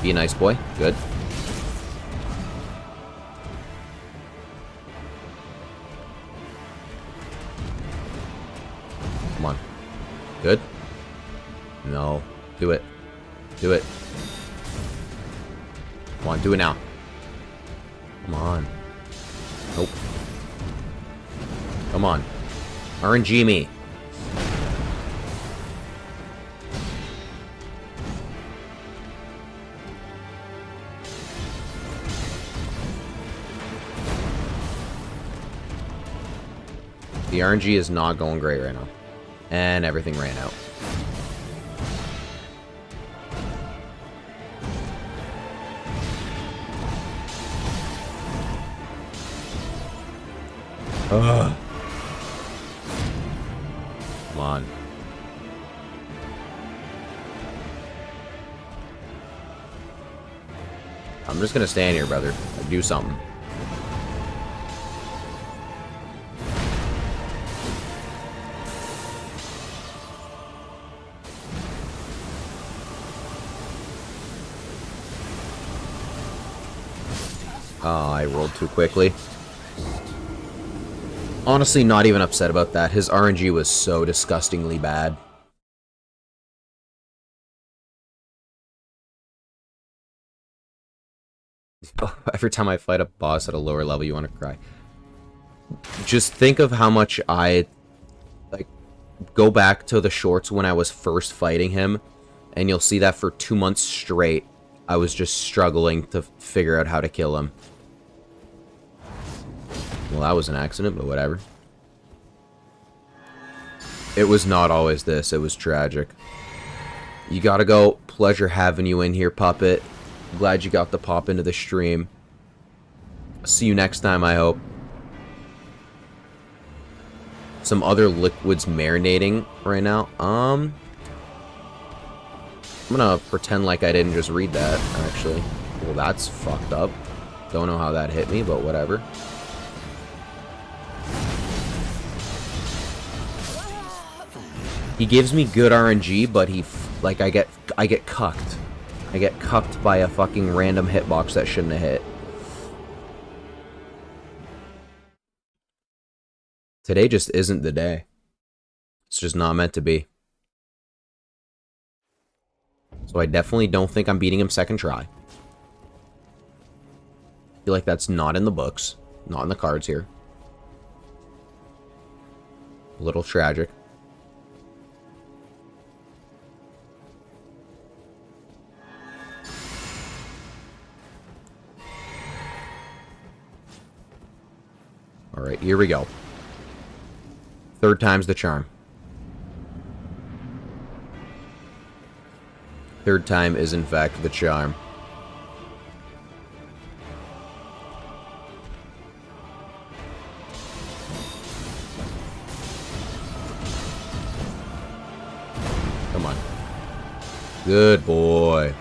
Be a nice boy. Good. Come on. Good. No. Do it. Do it. Come on, do it now. Come on. Nope. Come on. RNG me. The RNG is not going great right now. And everything ran out. Ugh. Come on. I'm just gonna stand here, brother. Do something. Oh, I rolled too quickly. Honestly, not even upset about that. His RNG was so disgustingly bad. Every time I fight a boss at a lower level, you want to cry. Just think of how much I... like, go back to the shorts when I was first fighting him, and you'll see that for 2 months straight, I was just struggling to figure out how to kill him. Well, that was an accident, but whatever. It was not always this. It was tragic. You gotta go. Pleasure having you in here, Puppet. Glad you got to pop into the stream. See you next time, I hope. Some other liquids marinating right now. I'm gonna pretend like I didn't just read that, actually. Well, that's fucked up. Don't know how that hit me, but whatever. He gives me good RNG, but like I get cucked. I get cucked by a fucking random hitbox that shouldn't have hit. Today just isn't the day. It's just not meant to be. So I definitely don't think I'm beating him second try. I feel like that's not in the books. Not in the cards here. A little tragic. Alright, here we go. Third time's the charm. Third time is in fact the charm. Come on. Good boy.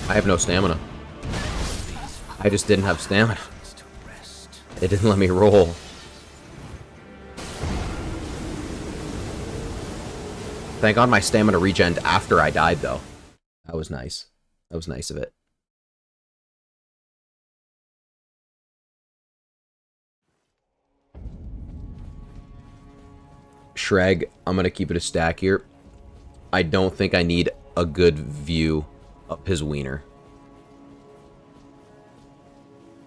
I have no stamina. I just didn't have stamina. It didn't let me roll. Thank God my stamina regened after I died, though. That was nice. That was nice of it. Shreg, I'm gonna keep it a stack here. I don't think I need a good view of his wiener.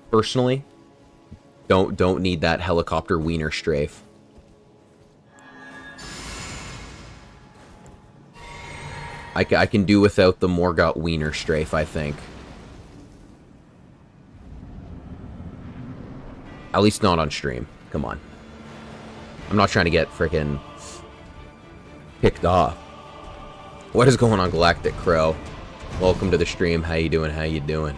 Personally, don't need that helicopter wiener strafe. I can do without the Morgott Wiener strafe, I think. At least not on stream. Come on. I'm not trying to get freaking picked off. What is going on, Galactic Crow? Welcome to the stream. How you doing? How you doing?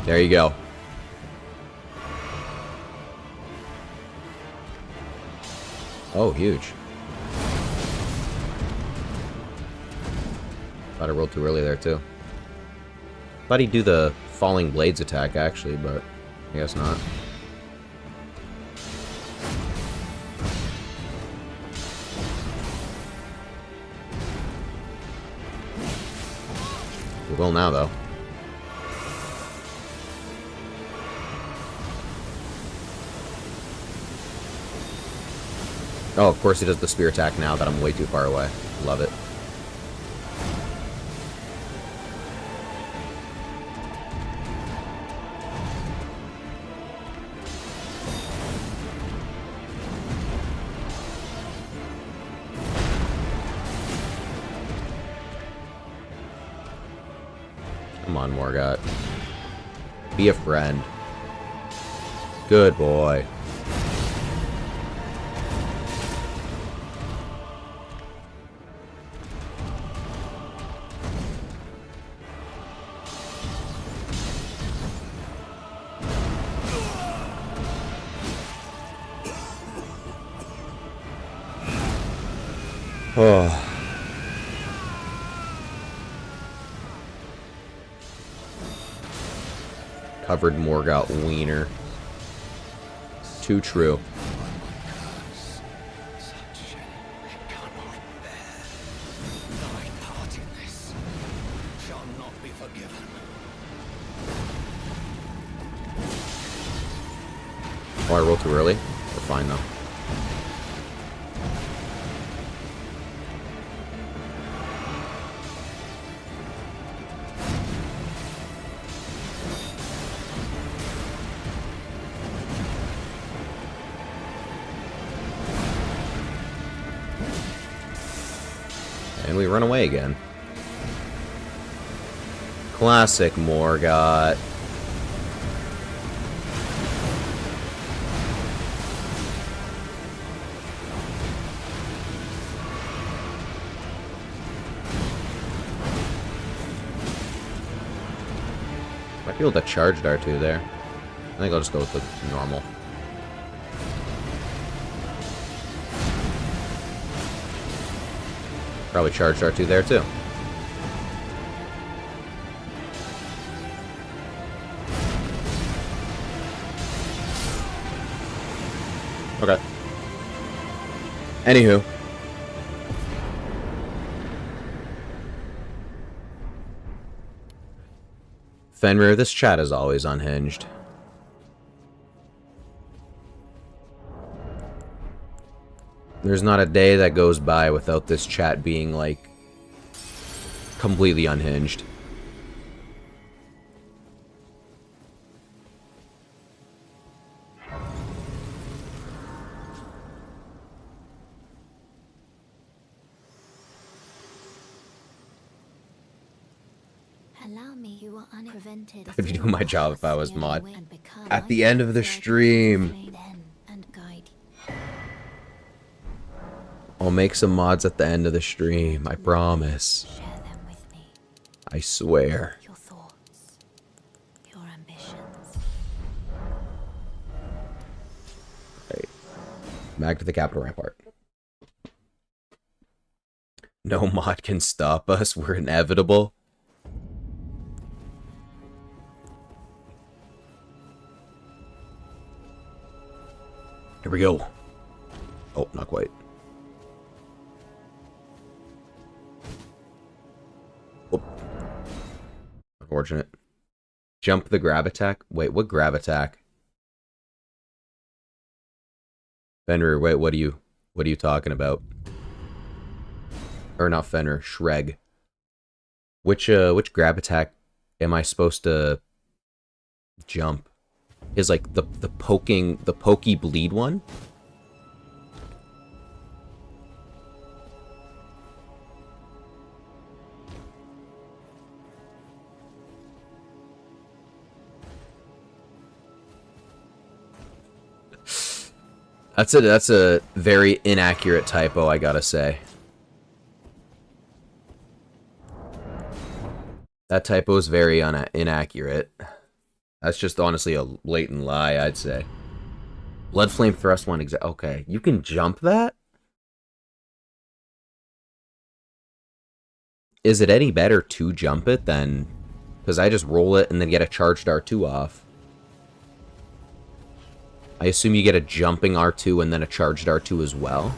There you go. Oh, huge. Thought I rolled too early there, too. Thought he'd do the Falling Blades attack, actually, but I guess not. We will now, though. Oh, of course he does the spear attack now that I'm way too far away. Love it. Come on, Morgott. Be a friend. Good boy. Oh. Covered Morgott Wiener. Too true. Oh, I rolled too early? We're fine though. And we run away again. Classic Morgott. Might be able to charge R2 there. I think I'll just go with the normal. Probably charged R2 there too. Okay. Anywho. Fenrir, this chat is always unhinged. There's not a day that goes by without this chat being, like, completely unhinged. Allow me, you are unprevented. I'd be doing my job if I was mod. At the end of the stream. I'll make some mods at the end of the stream, I promise. Share them with me. I swear. Your thoughts, your ambitions. Right. Back to the Capital Rampart. No mod can stop us, we're inevitable. Here we go. Oh, not quite. Oh. Unfortunate. Jump the grab attack? Wait, what grab attack? Fenrir, wait, what are you talking about? Or not Fenrir, Shreg. Which grab attack am I supposed to jump? Is like the pokey bleed one? That's a very inaccurate typo, I gotta say. That typo is very inaccurate. That's just honestly a blatant lie, I'd say. Blood Flame Thrust 1 okay, you can jump that? Is it any better to jump it than... Because I just roll it and then get a charged R2 off. I assume you get a jumping R2 and then a charged R2 as well.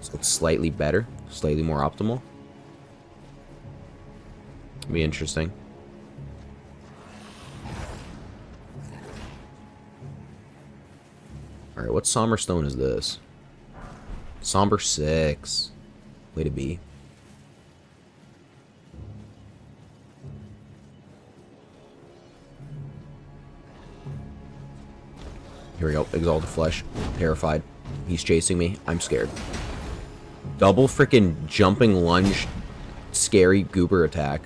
So it's slightly better, slightly more optimal. It'll be interesting. Alright, what Somber Stone is this? Somber 6. Way to be. Here we go. Exalted Flesh. Terrified. He's chasing me. I'm scared. Double freaking jumping lunge. Scary goober attack.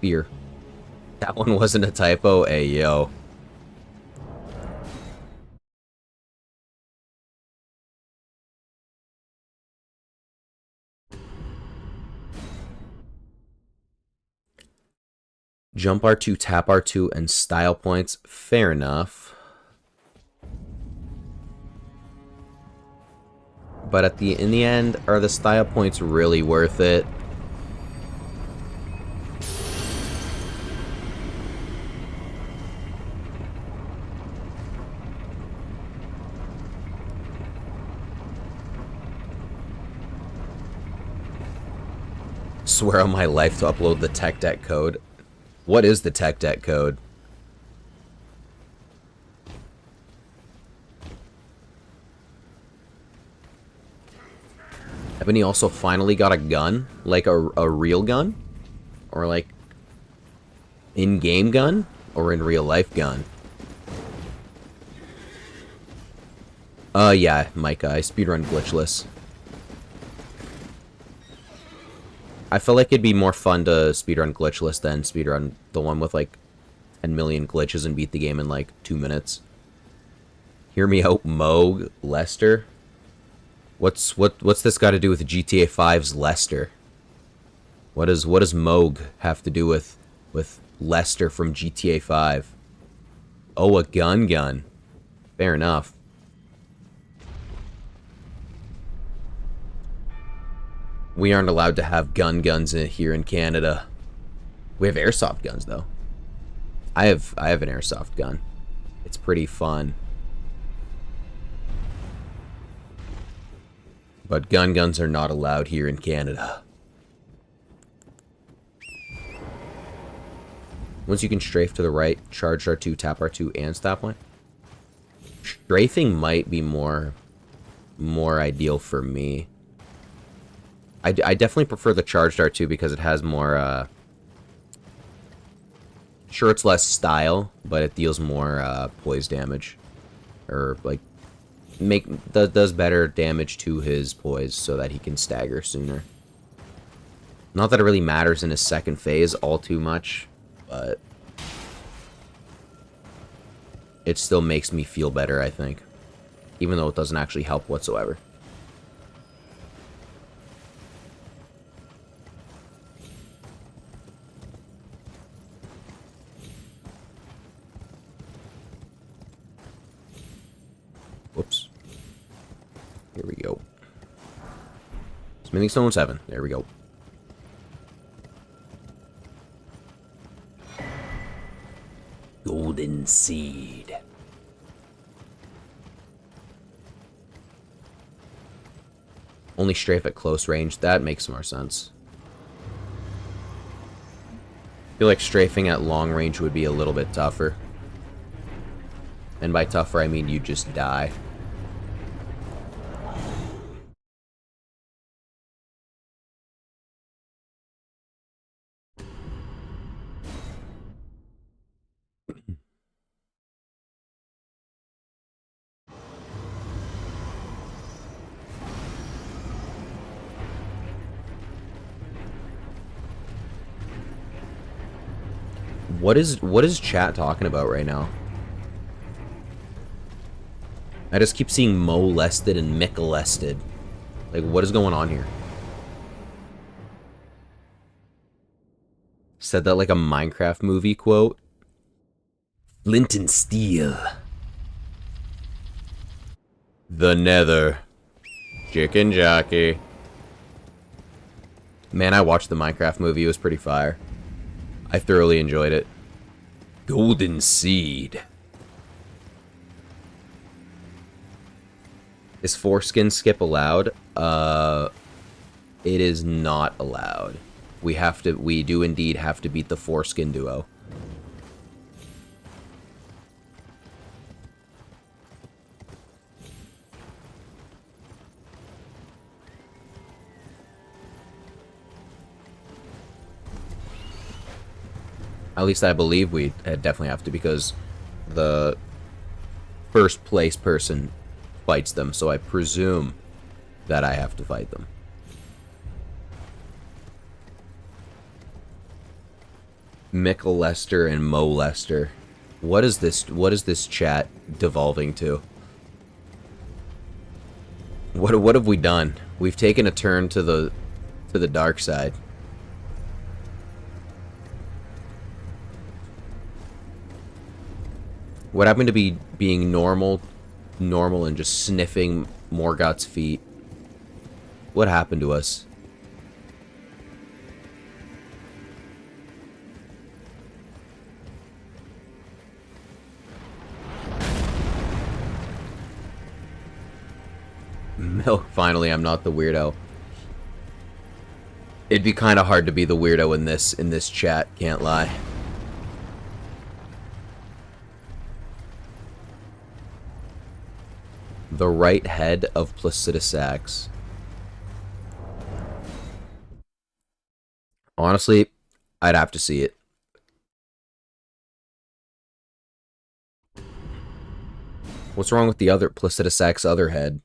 Fear. That one wasn't a typo. Hey, yo. Jump R2, tap R2, and style points. Fair enough. But in the end, are the style points really worth it? Swear on my life to upload the tech deck code. What is the tech deck code? Ebony also finally got a gun, like a real gun, or like in-game gun, or in real life gun. Yeah, Micah, I speedrun glitchless. I feel like it'd be more fun to speedrun glitchless than speedrun the one with like 10 million glitches and beat the game in like 2 minutes. Hear me out, Moog, Lester. What's this got to do with GTA 5's Lester? What does Moog have to do with Lester from GTA 5? Oh, a gun. Fair enough. We aren't allowed to have guns here in Canada. We have airsoft guns though. I have an airsoft gun. It's pretty fun. But guns are not allowed here in Canada. Once you can strafe to the right, charge R2, tap R2, and stop one. Strafing might be more ideal for me. I definitely prefer the charged R2 because it has more, sure, it's less style, but it deals more poise damage. Or, like, does better damage to his poise so that he can stagger sooner. Not that it really matters in his second phase all too much, but it still makes me feel better, I think. Even though it doesn't actually help whatsoever. Whoops. Here we go. Smithing Stone 7. There we go. Golden Seed. Only strafe at close range. That makes more sense. I feel like strafing at long range would be a little bit tougher. And by tougher, I mean you just die. What is chat talking about right now? I I just keep seeing molested and Micholested. Like, what is going on here? Said that like a Minecraft movie quote. Flint and steel. The Nether. Chicken jockey. Man, I watched the Minecraft movie. It was pretty fire. I thoroughly enjoyed it. Golden seed. Is foreskin skip allowed? It is not allowed. We do indeed have to beat the foreskin duo. At least I believe we definitely have to, because the first place person fights them, so I presume that I have to fight them. Mickle Lester and Mo Lester. What is this chat devolving to? What have we done? We've taken a turn to the dark side. What happened to being normal and just sniffing Morgoth's feet? What happened to us? Milk, finally, I'm not the weirdo. It'd be kind of hard to be the weirdo in this chat, can't lie. The right head of Placidusax. Honestly, I'd have to see it. What's wrong with the other Placidusax other head?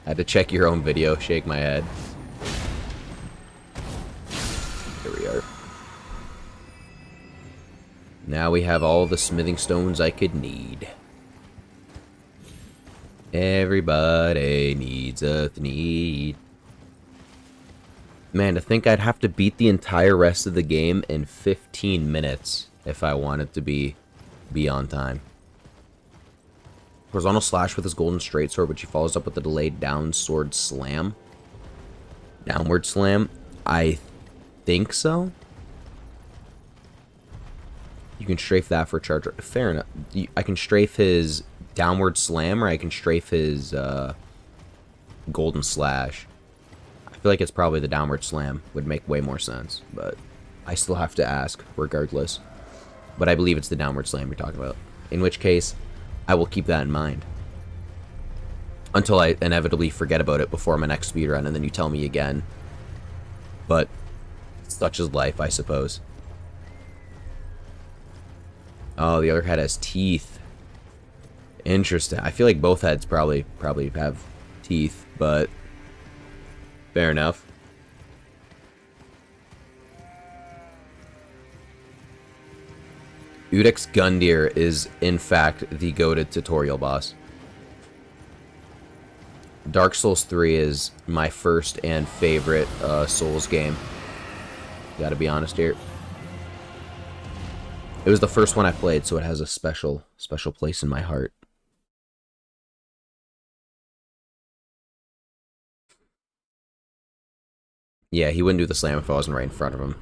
Had to check your own video, shake my head. Here we are. Now we have all the smithing stones I could need. Everybody needs a need. Man, to think I'd have to beat the entire rest of the game in 15 minutes if I wanted to be on time. Horizontal slash with his golden straight sword, which he follows up with the delayed down sword slam. Downward slam? I think so. You can strafe that for charge. Fair enough. I can strafe his downward slam, or I can strafe his golden slash. I feel like it's probably the downward slam. Would make way more sense, but I still have to ask regardless. But I believe it's the downward slam you're talking about. In which case, I will keep that in mind. Until I inevitably forget about it before my next speedrun, and then you tell me again. But such is life, I suppose. Oh, the other head has teeth. Interesting. I feel like both heads probably have teeth, but fair enough. Udex Gundyr is, in fact, the goated tutorial boss. Dark Souls 3 is my first and favorite Souls game. Gotta be honest here. It was the first one I played, so it has a special place in my heart. Yeah, he wouldn't do the slam if I wasn't right in front of him.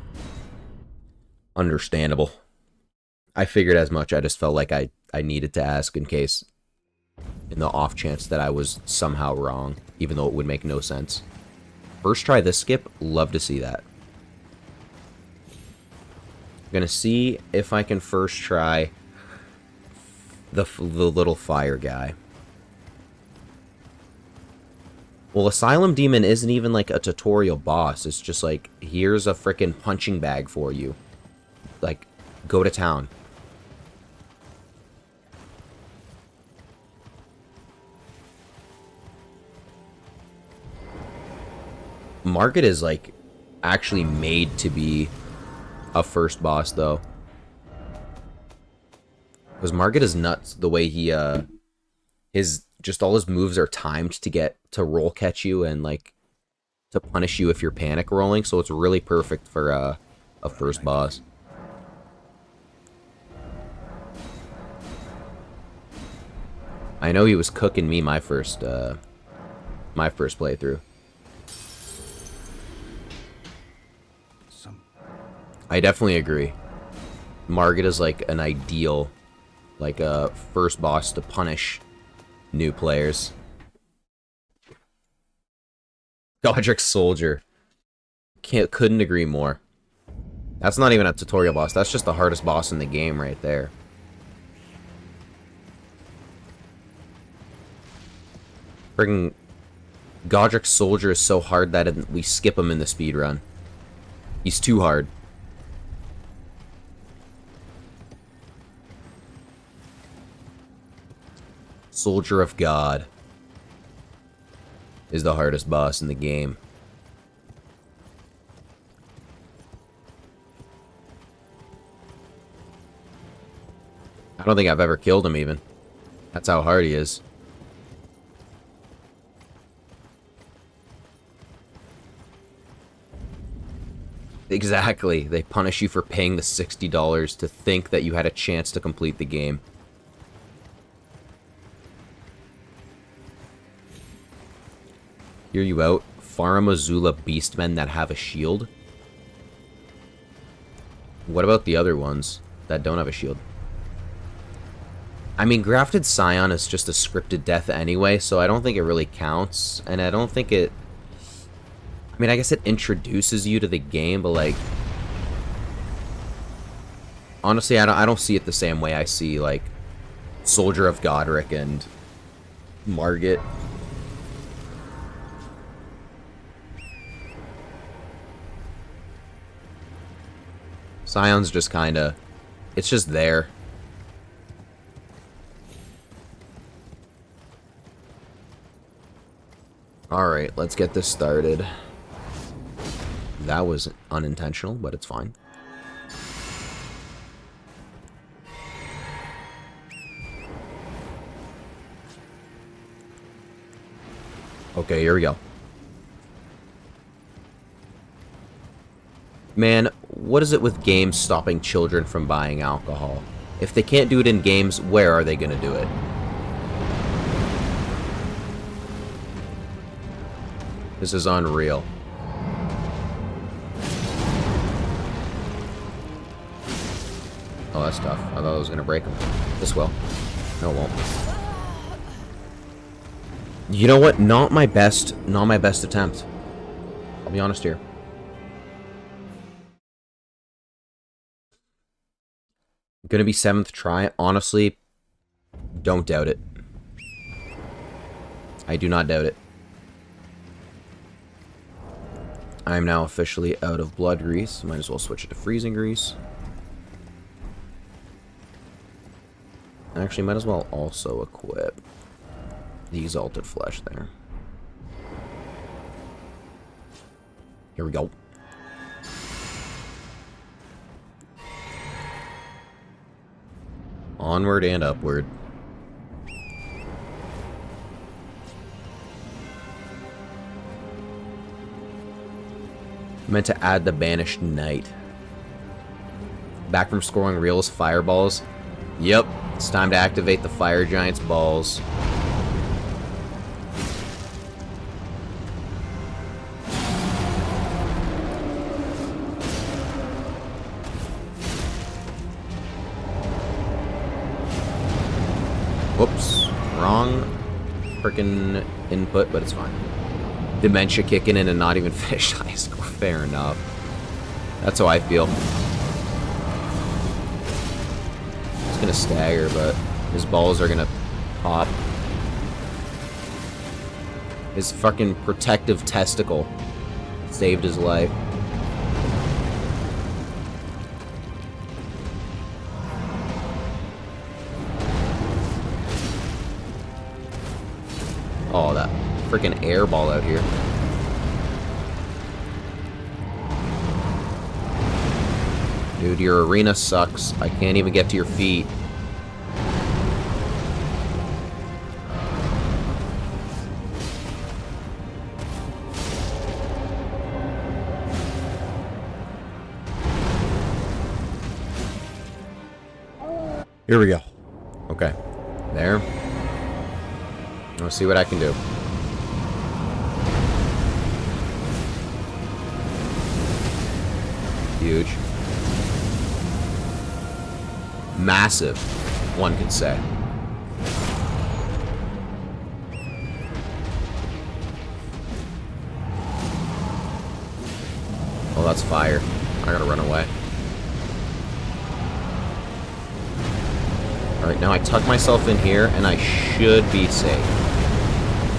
Understandable. I figured as much. I just felt like I needed to ask in case, in the off chance that I was somehow wrong, even though it would make no sense. First try this skip, love to see that. Gonna see if I can first try the little fire guy. Well, Asylum Demon isn't even like a tutorial boss. It's just like, here's a frickin' punching bag for you. Like, go to town. Market is like actually made to be a first boss, though. Because Margit is nuts the way he, just all his moves are timed to roll catch you and, like, to punish you if you're panic rolling, so it's really perfect for, a first boss. I know he was cooking me my first playthrough. I definitely agree. Margit is like an ideal, like a first boss to punish new players. Godric Soldier. Couldn't agree more. That's not even a tutorial boss. That's just the hardest boss in the game right there. Friggin' Godric Soldier is so hard that we skip him in the speedrun. He's too hard. Soldier of God is the hardest boss in the game. I don't think I've ever killed him even. That's how hard he is. Exactly. They punish you for paying the $60 to think that you had a chance to complete the game. Hear you out. Farm Azula beastmen that have a shield. What about the other ones that don't have a shield? I mean, Grafted Scion is just a scripted death anyway, so I don't think it really counts. And I don't think it... I mean, I guess it introduces you to the game, but like... Honestly, I don't see it the same way I see, like, Soldier of Godric and Margit. Scion's just kinda... It's just there. Alright, let's get this started. That was unintentional, but it's fine. Okay, here we go. Man, what is it with games stopping children from buying alcohol? If they can't do it in games, where are they gonna do it? This is unreal. Oh, that's tough. I thought I was gonna break him. This will. No, it won't. You know what? Not my best attempt. I'll be honest here. Gonna be 7th try. Honestly, don't doubt it. I do not doubt it. I am now officially out of blood grease. Might as well switch it to freezing grease. Actually, might as well also equip the exalted flesh there. Here we go. Onward and upward. Meant to add the banished knight. Back from scoring reels, fireballs. Yep, it's time to activate the fire giant's balls. Whoops, wrong frickin' input, but it's fine. Dementia kicking in and not even finish high score. Fair enough. That's how I feel. He's gonna stagger, but his balls are gonna pop. His fucking protective testicle saved his life. Oh, that freaking air ball out here. Dude, your arena sucks. I can't even get to your feet. Here we go. Okay. There. Let's see what I can do. Huge. Massive, one could say. Oh, that's fire. I gotta run away. Alright, now I tuck myself in here, and I should be safe.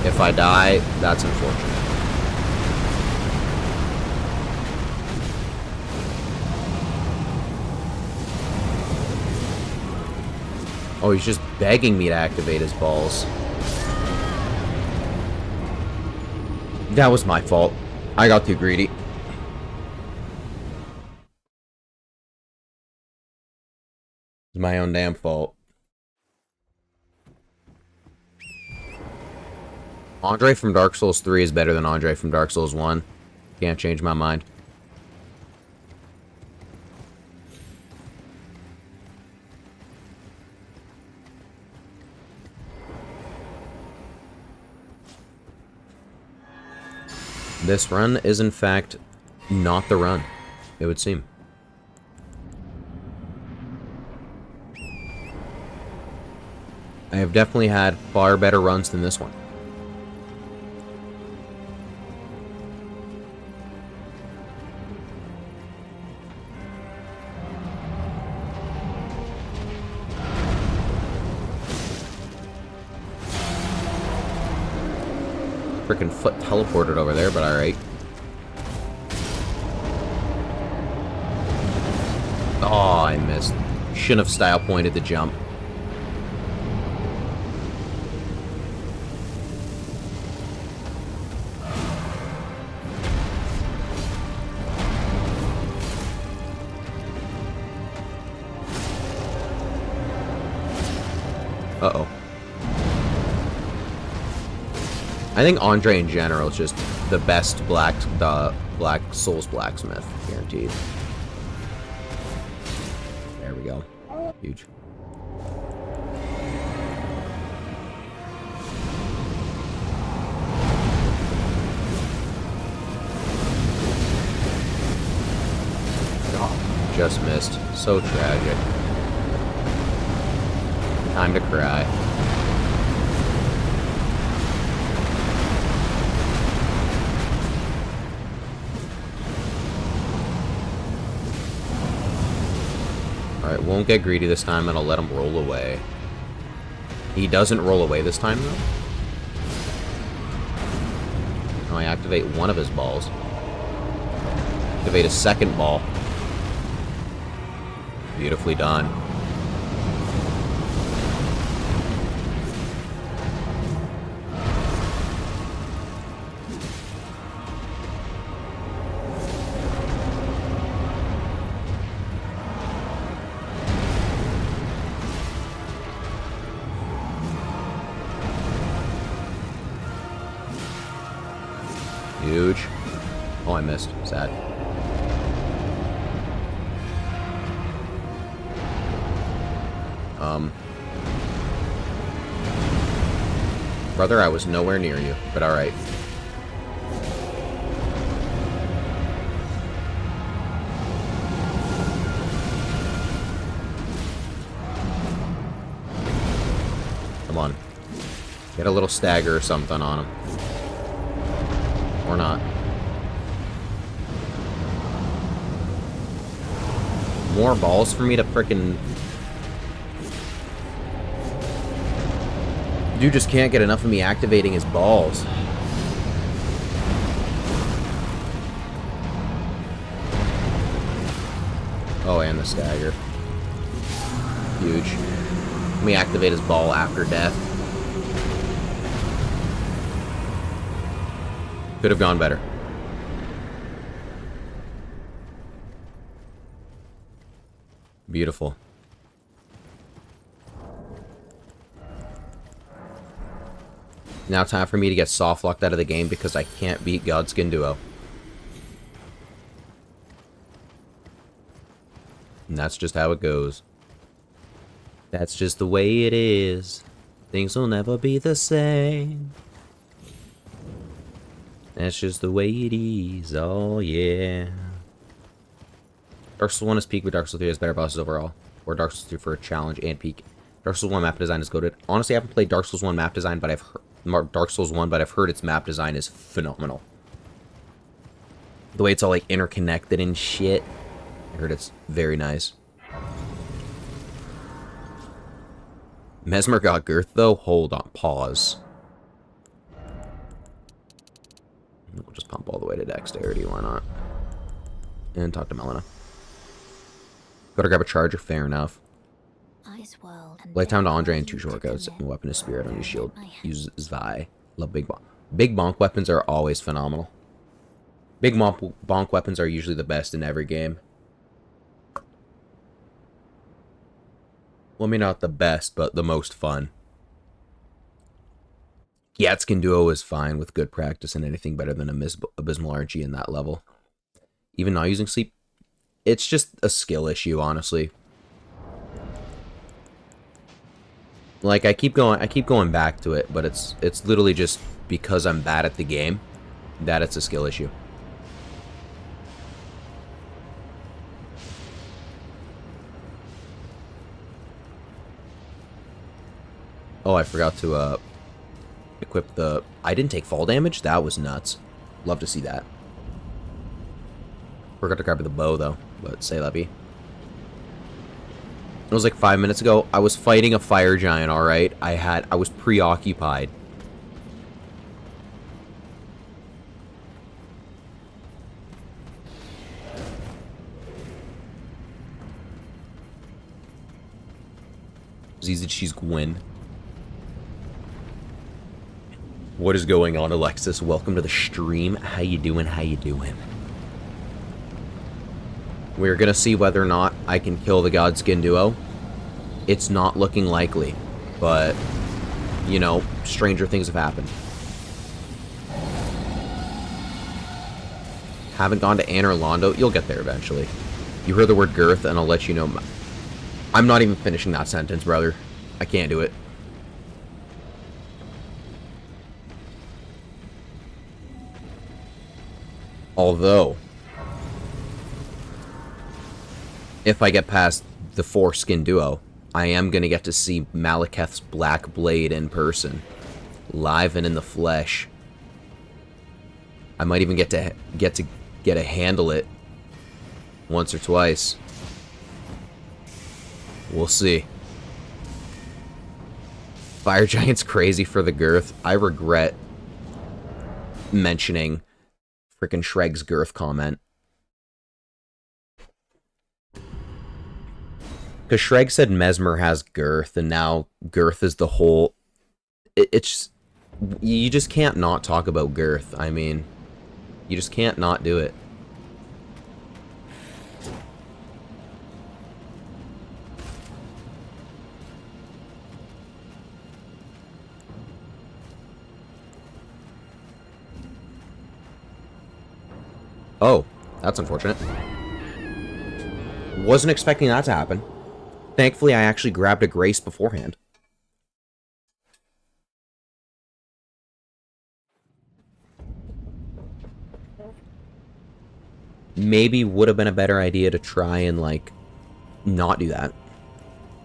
If I die, that's unfortunate. Oh, he's just begging me to activate his balls. That was my fault. I got too greedy. It's my own damn fault. Andre from Dark Souls 3 is better than Andre from Dark Souls 1. Can't change my mind. This run is, in fact, not the run, it would seem. I have definitely had far better runs than this one. Freaking foot teleported over there, but alright. Oh, I missed. Shouldn't have style pointed the jump. Uh-oh. I think Andre in general is just the best Black Souls blacksmith, guaranteed. There we go. Huge. Oh, just missed. So tragic. Time to cry. Alright, won't get greedy this time, and I'll let him roll away. He doesn't roll away this time, though. Oh, I activate one of his balls. Activate a second ball. Beautifully done. Huge. Oh, I missed. Sad. Brother, I was nowhere near you, but alright. Come on. Get a little stagger or something on him. Or not. More balls for me to frickin'... Dude just can't get enough of me activating his balls. Oh, and the stagger. Huge. Let me activate his ball after death. Could have gone better. Beautiful. Now time for me to get soft locked out of the game because I can't beat Godskin Duo. And that's just how it goes. That's just the way it is. Things will never be the same. That's just the way it is. Oh, yeah. Dark Souls 1 is peak, but Dark Souls 3 has better bosses overall. Or Dark Souls 3 for a challenge and peak. Dark Souls 1 map design is goated. Honestly, I haven't played Dark Souls 1 map design, but I've heard Dark Souls 1, but I've heard its map design is phenomenal. The way it's all like interconnected and shit. I heard it's very nice. Mesmer got girth though? Hold on, pause. We'll just pump all the way to dexterity, why not? And talk to Melina. Gotta grab a charger, fair enough. Lay down to Andre and 2 shortcuts. And weapon is spirit on your shield. Use Zvi. Love big bonk. Big bonk weapons are always phenomenal. Big bonk weapons are usually the best in every game. Well, maybe not the best, but the most fun. Yatskin Duo is fine with good practice and anything better than Abysmal RG in that level. Even not using sleep, it's just a skill issue, honestly. Like, I keep going back to it, but it's literally just because I'm bad at the game that it's a skill issue. Oh, I forgot to equip the... I didn't take fall damage? That was nuts. Love to see that. Forgot to grab the bow, though. But say that be. It was like 5 minutes ago. I was fighting a fire giant, alright? I was preoccupied. Easy cheese Gwyn. What is going on, Alexis? Welcome to the stream. How you doing? How you doing? We're gonna see whether or not I can kill the Godskin Duo. It's not looking likely, but, you know, stranger things have happened. Haven't gone to Anne or Londo? You'll get there eventually. You heard the word girth, and I'll let you know. I'm not even finishing that sentence, brother. I can't do it. Although, if I get past the Foreskin Duo, I am going to get to see Malekith's Black Blade in person. Live and in the flesh. I might even get to handle it once or twice. We'll see. Fire Giant's crazy for the girth. I regret mentioning frickin' Shreg's girth comment. Because Shreg said Mesmer has girth, and now girth is the whole... It's... You just can't not talk about girth. I mean, you just can't not do it. Oh, that's unfortunate. Wasn't expecting that to happen. Thankfully, I actually grabbed a Grace beforehand. Maybe would have been a better idea to try and, like, not do that.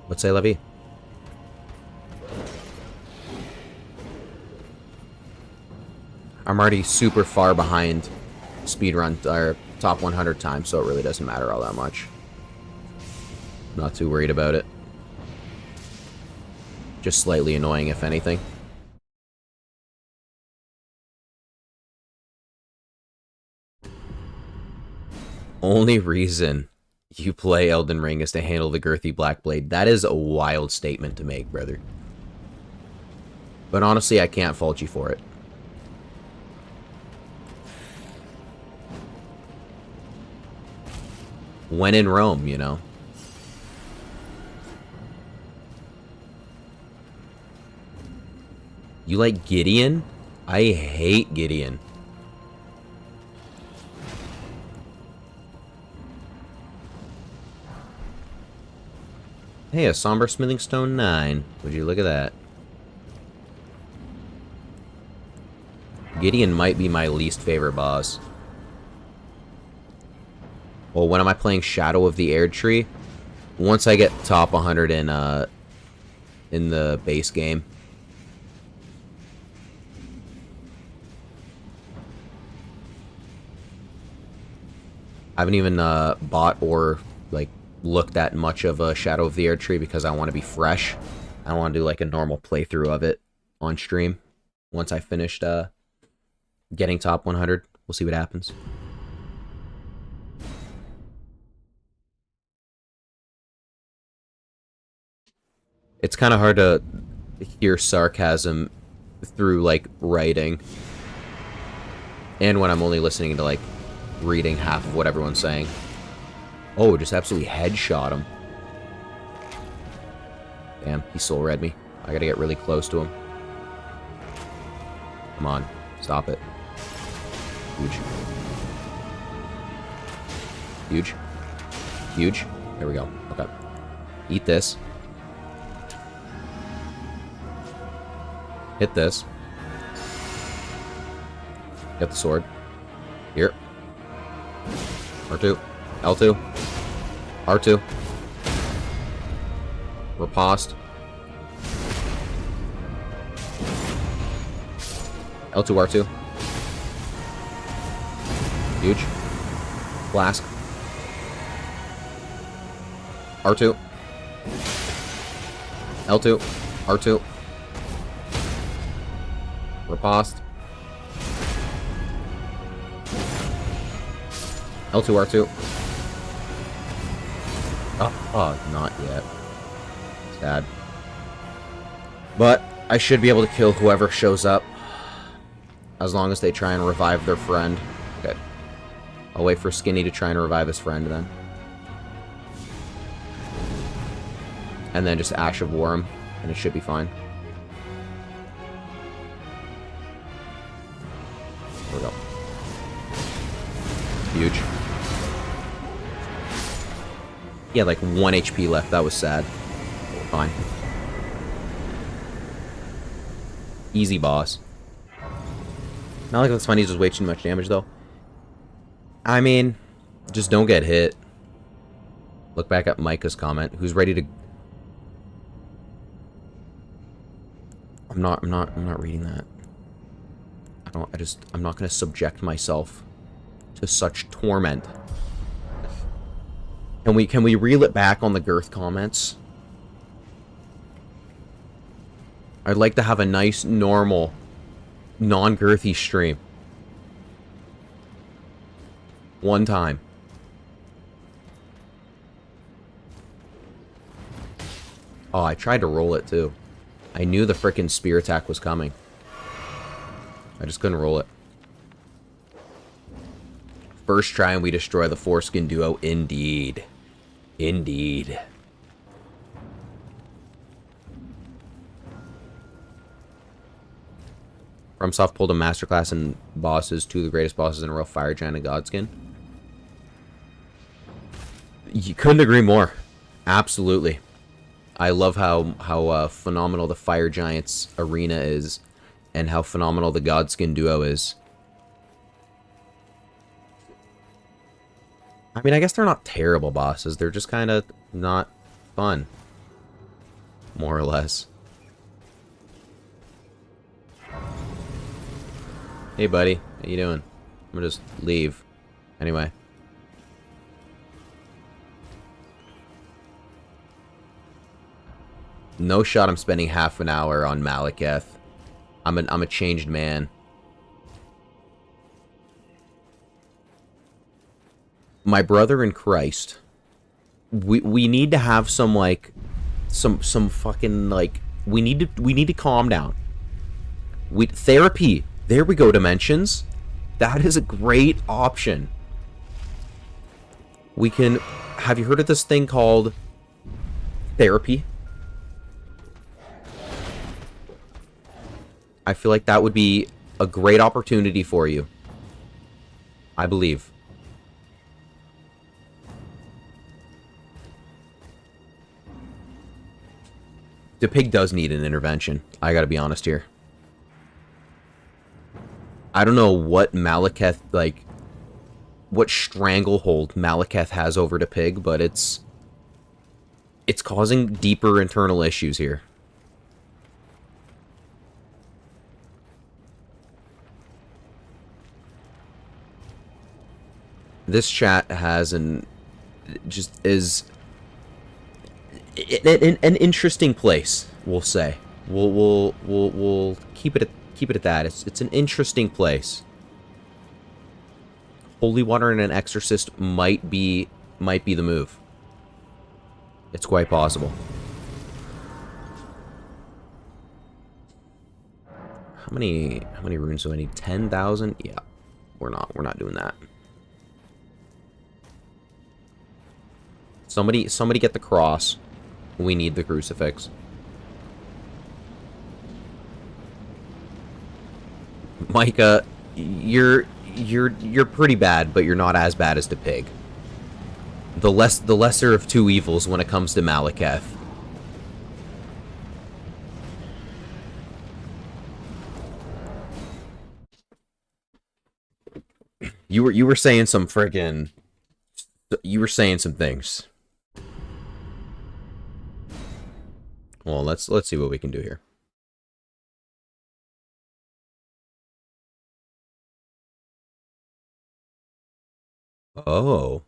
Let's say Levy. I'm already super far behind Speedrun, or top 100 times, so it really doesn't matter all that much. Not too worried about it. Just slightly annoying, if anything. Only reason you play Elden Ring is to handle the girthy Black Blade. That is a wild statement to make, brother. But honestly, I can't fault you for it. When in Rome, you know. You like Gideon? I hate Gideon. Hey, a Somber Smithing Stone 9. Would you look at that? Gideon might be my least favorite boss. Well, when am I playing Shadow of the Erdtree? Once I get top 100 in the base game. I haven't even bought or like looked at much of a Shadow of the Erdtree because I want to be fresh. I want to do like a normal playthrough of it on stream. Once I finished getting top 100, we'll see what happens. It's kind of hard to hear sarcasm through like writing, and when I'm only listening to like reading half of what everyone's saying. Oh, just absolutely headshot him. Damn, he soul read me. I gotta get really close to him. Come on, stop it. Huge. Huge. Huge. There we go. Okay. Eat this. Hit this. Get the sword. Here. R2. L2. R2. Riposte. L2, R2. Huge. Flask. R2. L2. R2. Riposte. L2, R2. Oh, not yet. Sad. But I should be able to kill whoever shows up. As long as they try and revive their friend. Okay. I'll wait for Skinny to try and revive his friend then. And then just Ash of War him, and it should be fine. There we go. Huge. He had like 1 HP left. That was sad. Fine. Easy boss. Not like it's funny, he's just way too much damage though. I mean, just don't get hit. Look back at Micah's comment. Who's ready to... I'm not reading that. I'm not gonna subject myself to such torment. Can we reel it back on the girth comments? I'd like to have a nice, normal, non-girthy stream. One time. Oh, I tried to roll it too. I knew the frickin' spear attack was coming. I just couldn't roll it. First try and we destroy the foreskin duo. Indeed. Indeed. FromSoft pulled a masterclass in bosses, 2 of the greatest bosses in a row, Fire Giant and Godskin. You couldn't agree more. Absolutely. I love how phenomenal the Fire Giant's arena is, and how phenomenal the Godskin duo is. I mean, I guess they're not terrible bosses. They're just kind of not fun. More or less. Hey, buddy. How you doing? I'm gonna just leave. Anyway. No shot I'm spending half an hour on Malekith. I'm a changed man. My brother in Christ. We need to have some like some fucking like we need to calm down. Therapy. There we go, Dimensions. That is a great option. We can... Have you heard of this thing called therapy? I feel like that would be a great opportunity for you. I believe. The pig does need an intervention. I gotta be honest here. I don't know what Malekith, like, what stranglehold Malekith has over the pig, but it's causing deeper internal issues here. This chat has an an interesting place, we'll say. We'll keep it at that. It's an interesting place. Holy water and an exorcist might be the move. It's quite possible. How many runes do I need? 10,000? Yeah. We're not doing that. Somebody get the cross. We need the crucifix. Micah, you're pretty bad, but you're not as bad as the pig. The lesser of two evils when it comes to Malekith. You were saying some friggin'. You were saying some things. Well, let's see what we can do here. Oh.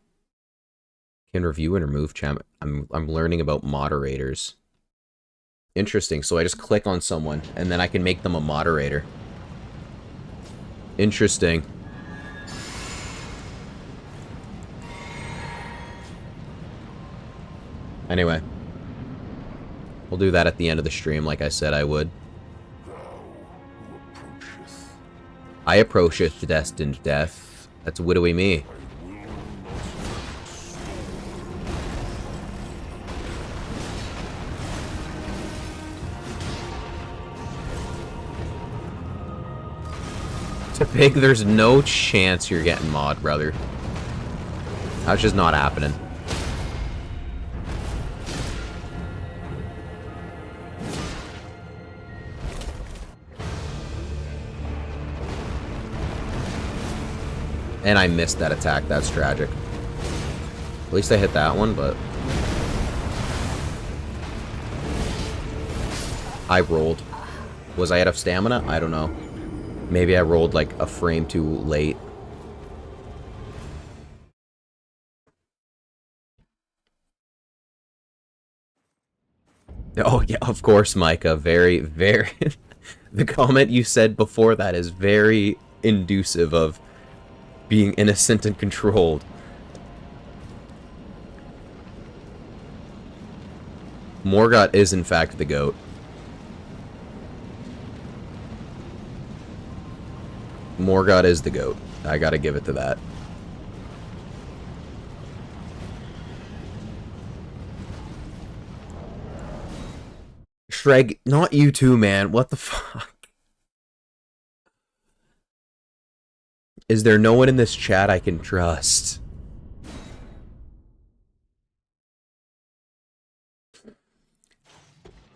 Can review and remove chat. I'm learning about moderators. Interesting. So I just click on someone and then I can make them a moderator. Interesting. Anyway. We'll do that at the end of the stream like I said I would. I approacheth the destined death. That's widowy me. To pig, there's no chance you're getting mod, brother. That's just not happening. And I missed that attack. That's tragic. At least I hit that one, but... I rolled. Was I out of stamina? I don't know. Maybe I rolled like a frame too late. Oh, yeah, of course, Micah. Very, very... The comment you said before that is very inducive of being innocent and controlled. Morgott is, in fact, the GOAT. Morgott is the GOAT. I gotta give it to that. Shreg, not you too, man. What the fuck? Is there no one in this chat I can trust?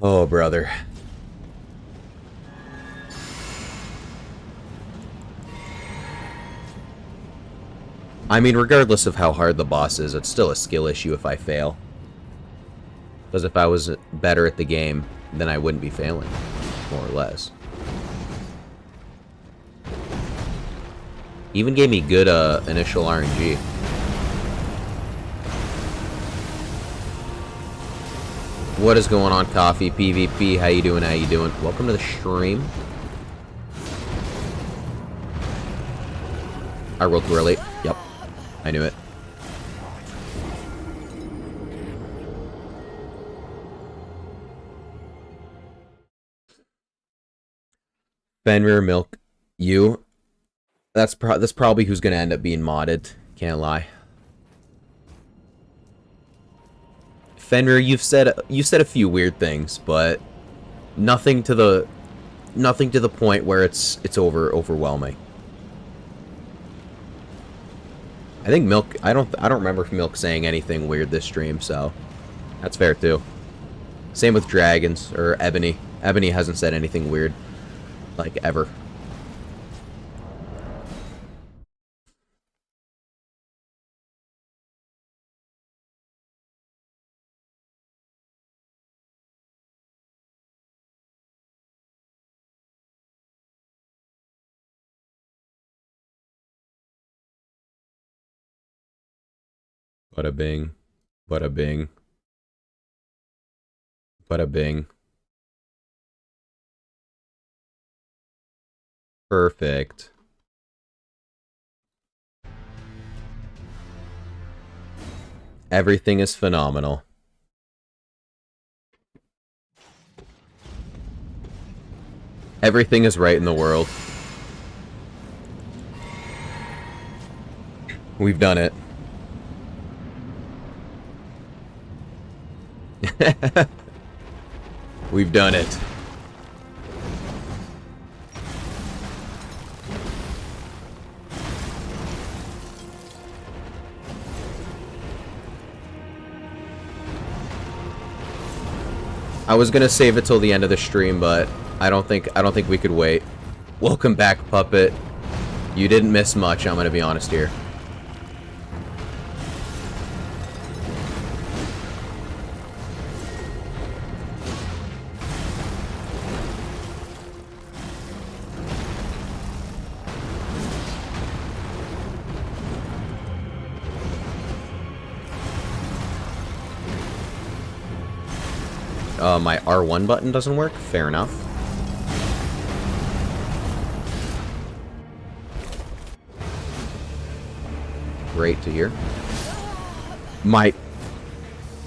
Oh, brother. I mean, regardless of how hard the boss is, it's still a skill issue if I fail. Because if I was better at the game, then I wouldn't be failing, more or less. Even gave me good initial RNG. What is going on, Coffee? PvP, how you doing? How you doing? Welcome to the stream. I rolled too early. Yep. I knew it. Fenrir Milk, you. That's probably who's gonna end up being modded. Can't lie. Fenrir, you've said a few weird things, but nothing to the nothing to the point where it's overwhelming. I think Milk, I don't remember Milk saying anything weird this stream, so that's fair too. Same with Dragons or Ebony. Ebony hasn't said anything weird like ever. Bada bing. Bada bing. Bada bing. Perfect. Everything is phenomenal. Everything is right in the world. We've done it. We've done it. I was gonna save it till the end of the stream, but I don't think we could wait. Welcome back, Puppet. You didn't miss much, I'm gonna be honest here. My R1 button doesn't work? Fair enough. Great to hear. My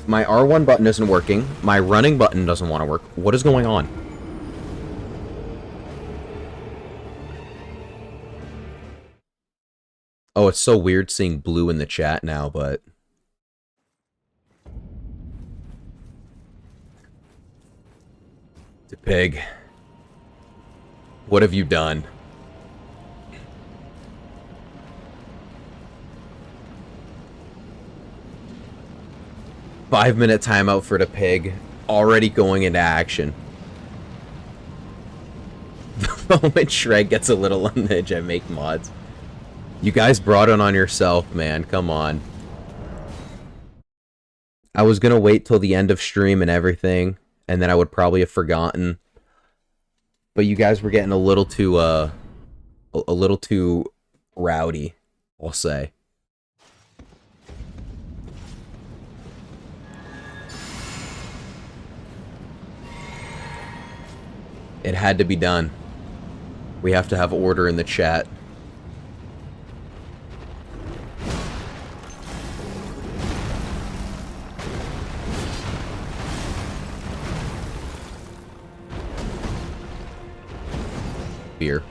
R1 button isn't working. My running button doesn't want to work. What is going on? Oh, it's so weird seeing blue in the chat now, but... Pig, what have you done? Five-minute timeout for the pig, already going into action. The moment Shrek gets a little on the edge, I make mods. You guys brought it on yourself, man. Come on. I was gonna wait till the end of stream and everything, and then I would probably have forgotten. But you guys were getting a little too rowdy, I'll say. It had to be done. We have to have order in the chat. Beer.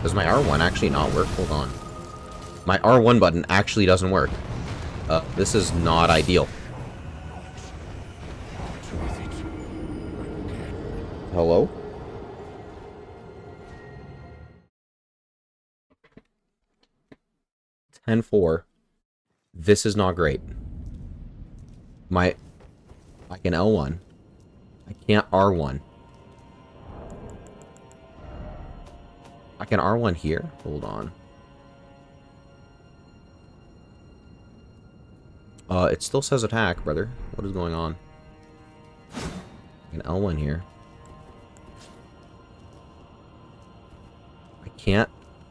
Does my R1 actually not work? Hold on. My R1 button actually doesn't work. This is not ideal. Hello? (10-4). This is not great. I can L1. I can't R1. I can R1 here? Hold on. It still says attack, brother. What is going on? I can L1 here.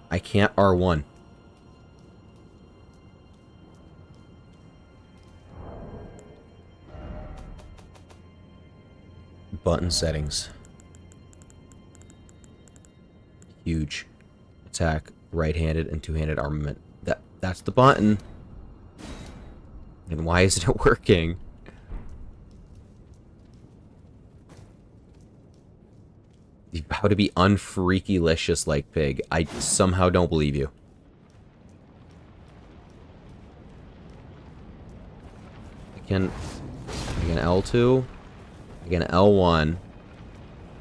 I can't R1. Button settings. Huge. Attack, right-handed and two-handed armament. That's the button. And why isn't it working? You about to be unfreaky-licious like pig. I somehow don't believe you. I can L2. I can L1.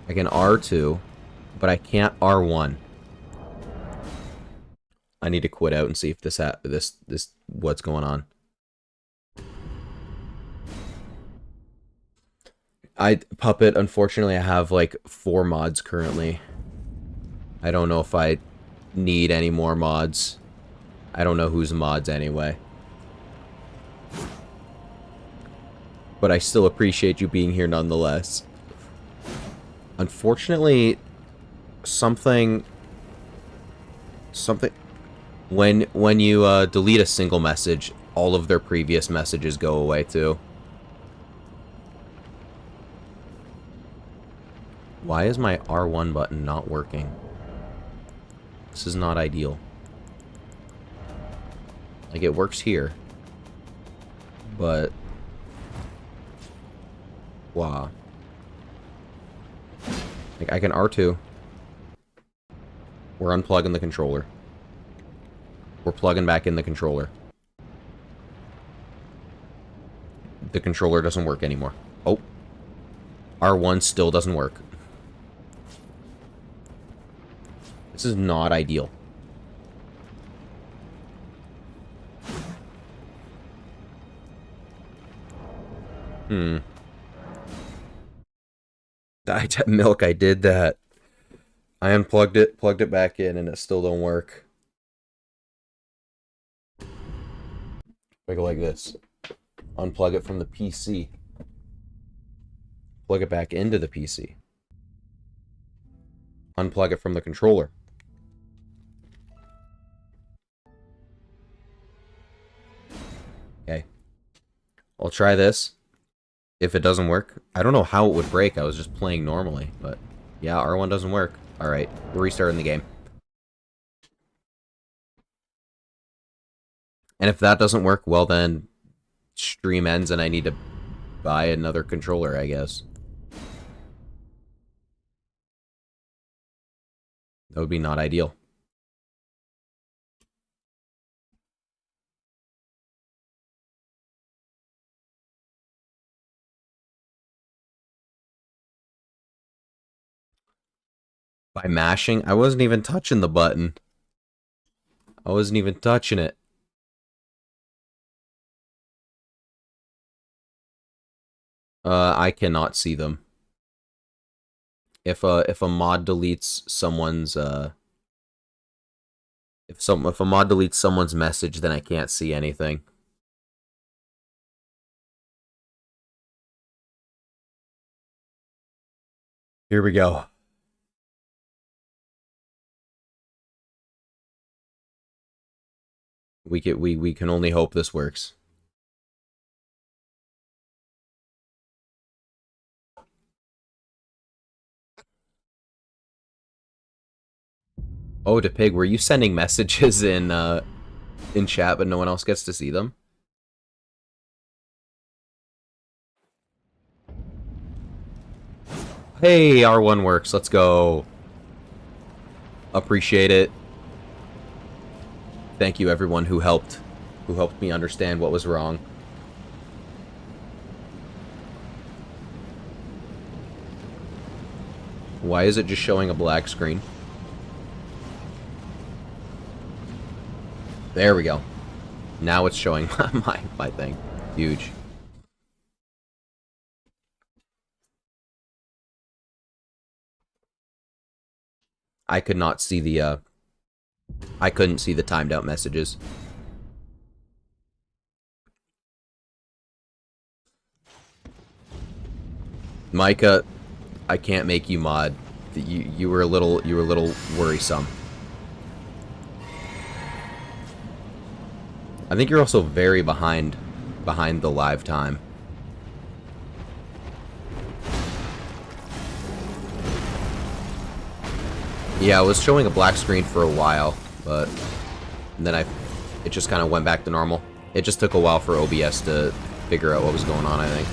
I can R2. But I can't R1. I need to quit out and see if this what's going on. Puppet, unfortunately I have like 4 mods currently. I don't know if I need any more mods. I don't know whose mods anyway. But I still appreciate you being here nonetheless. Unfortunately, something when you delete a single message, all of their previous messages go away too. Why is my R1 button not working? This is not ideal. Like, it works here. But... wow. Like, I can R2. We're unplugging the controller. We're plugging back in the controller. The controller doesn't work anymore. Oh. R1 still doesn't work. This is not ideal. Milk, I did that. I unplugged it, plugged it back in, and it still don't work. I go like this. Unplug it from the PC. Plug it back into the PC. Unplug it from the controller. Okay. I'll try this. If it doesn't work, I don't know how it would break. I was just playing normally, but yeah, R1 doesn't work. Alright, we're restarting the game. And if that doesn't work, well then, stream ends and I need to buy another controller, I guess. That would be not ideal. By mashing? I wasn't even touching the button. I wasn't even touching it. I cannot see them. If a mod deletes someone's if a mod deletes someone's message, then I can't see anything. Here we go. We can only hope this works. Oh, DePig, were you sending messages in chat, but no one else gets to see them? Hey, R1 works. Let's go. Appreciate it. Thank you, everyone who helped me understand what was wrong. Why is it just showing a black screen? There we go. Now it's showing my thing. Huge. I could not see the, I couldn't see the timed out messages. Micah, I can't make you mod. You were a little worrisome. I think you're also very behind the live time. Yeah, it was showing a black screen for a while, but then it just kind of went back to normal. It just took a while for OBS to figure out what was going on, I think.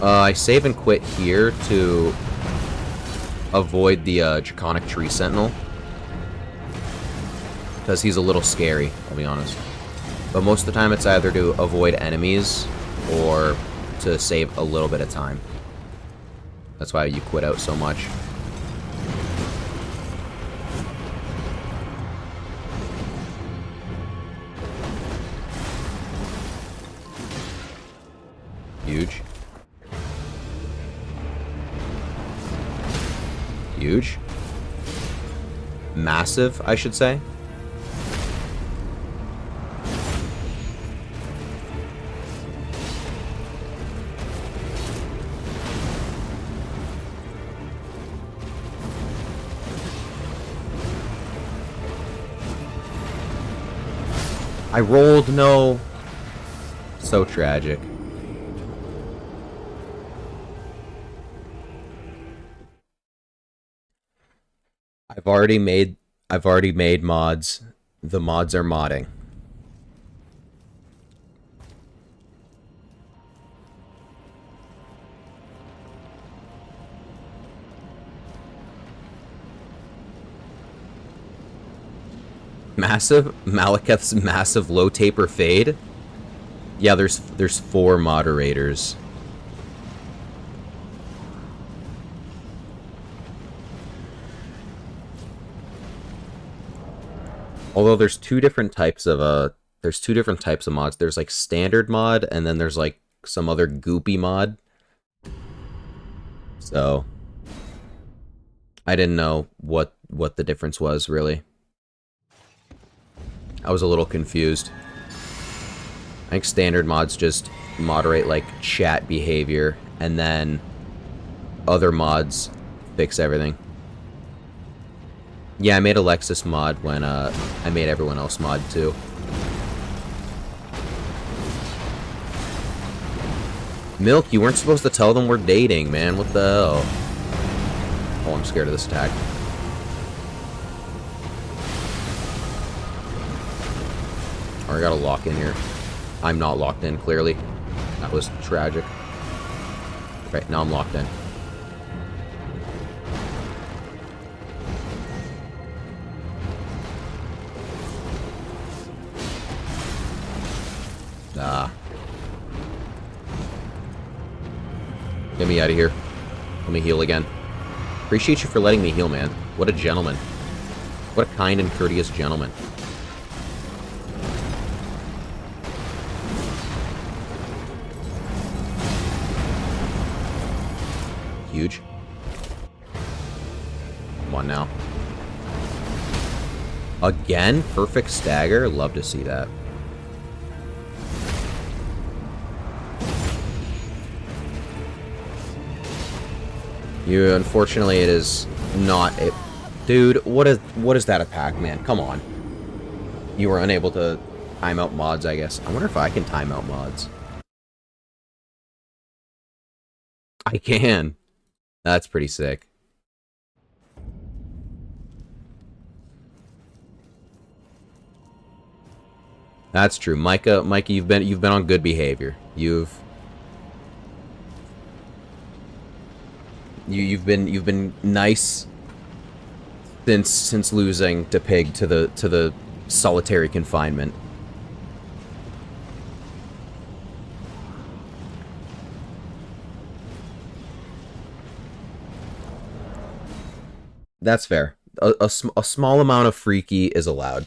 I save and quit here to avoid the Draconic Tree Sentinel, because he's a little scary, I'll be honest. But most of the time it's either to avoid enemies or to save a little bit of time. That's why you quit out so much. Huge. Huge. Massive, I should say. I rolled, no. So tragic. I've already made mods. The mods are modding. Massive? Malekith's massive low taper fade? Yeah, there's 4 moderators. Although there's two different types of mods. There's like standard mod and then there's like some other goopy mod. So I didn't know what the difference was really. I was a little confused. I think standard mods just moderate like chat behavior and then other mods fix everything. Yeah, I made Alexis mod when I made everyone else mod too. Milk, you weren't supposed to tell them we're dating, man. What the hell? Oh, I'm scared of this attack. Oh, I gotta lock in here. I'm not locked in, clearly. That was tragic. Right, now I'm locked in. Ah. Get me out of here. Let me heal again. Appreciate you for letting me heal, man. What a gentleman. What a kind and courteous gentleman. Huge. Come on now. Again? Perfect stagger? Love to see that. Unfortunately, it is not a... Dude, what is that attack, man? Come on. You were unable to time out mods, I guess. I wonder if I can time out mods. I can. That's pretty sick. That's true. Micah, you've been on good behavior. You've been nice since losing to Pig to the solitary confinement. That's fair. A small amount of freaky is allowed.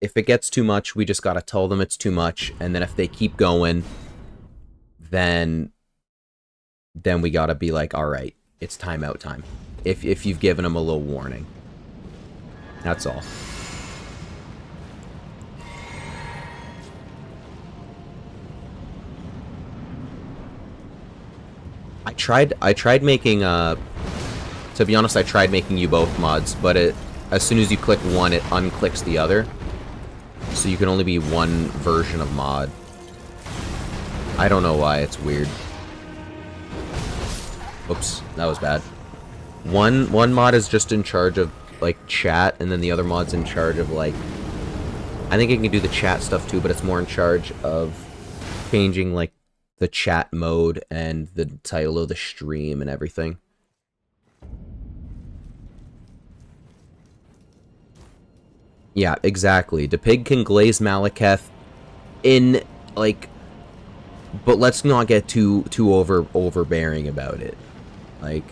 If it gets too much, we just gotta tell them it's too much, and then if they keep going, then we gotta be like, alright, it's timeout time. If you've given them a little warning. That's all. I tried making, to be honest, I tried making you both mods, but as soon as you click one, it unclicks the other. So you can only be one version of mod. I don't know why, it's weird. Oops, that was bad. One mod is just in charge of, like, chat, and then the other mod's in charge of, like... I think it can do the chat stuff too, but it's more in charge of changing, like, the chat mode and the title of the stream and everything. Yeah, exactly. The pig can glaze Malekith in, like, but let's not get too overbearing about it. Like,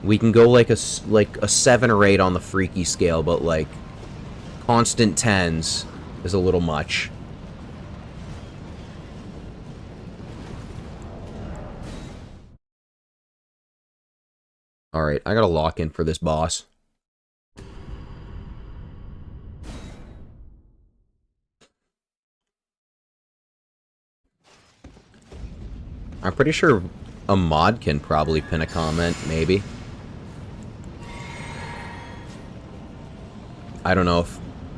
we can go like a 7 or 8 on the freaky scale, but like constant 10s is a little much. Alright, I gotta lock in for this boss. I'm pretty sure a mod can probably pin a comment, maybe. I don't know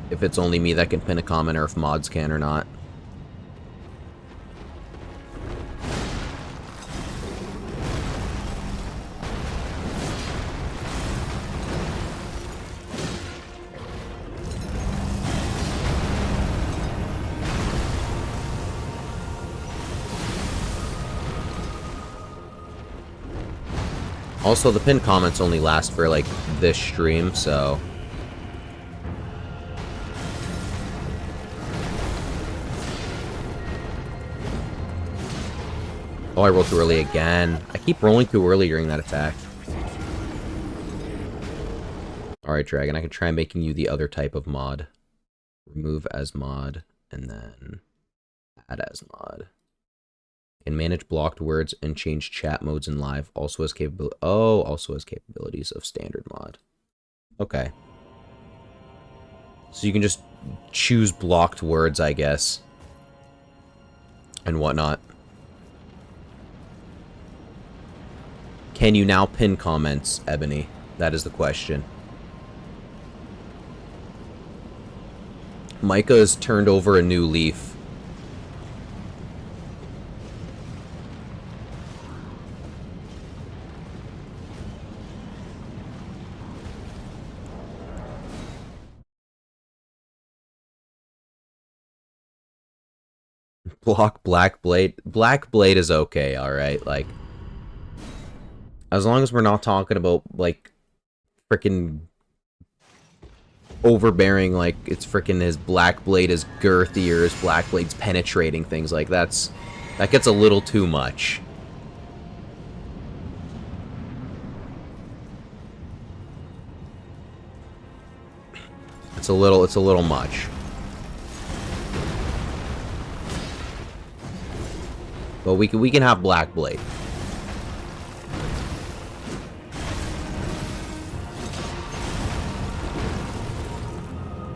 if it's only me that can pin a comment or if mods can or not. Also, the pinned comments only last for, like, this stream, so... Oh, I rolled too early again. I keep rolling too early during that attack. Alright, Dragon, I can try making you the other type of mod. Remove as mod, and then add as mod. Can manage blocked words and change chat modes in live. Also has also has capabilities of standard mod. Okay. So you can just choose blocked words, I guess. And whatnot. Can you now pin comments, Ebony? That is the question. Micah has turned over a new leaf. Block Black Blade. Black Blade is okay, alright? Like, as long as we're not talking about, like, frickin' overbearing, like, it's frickin' his Black Blade is girthy or his Black Blade's penetrating, things like that gets a little too much. It's a little much. But we can have Black Blade.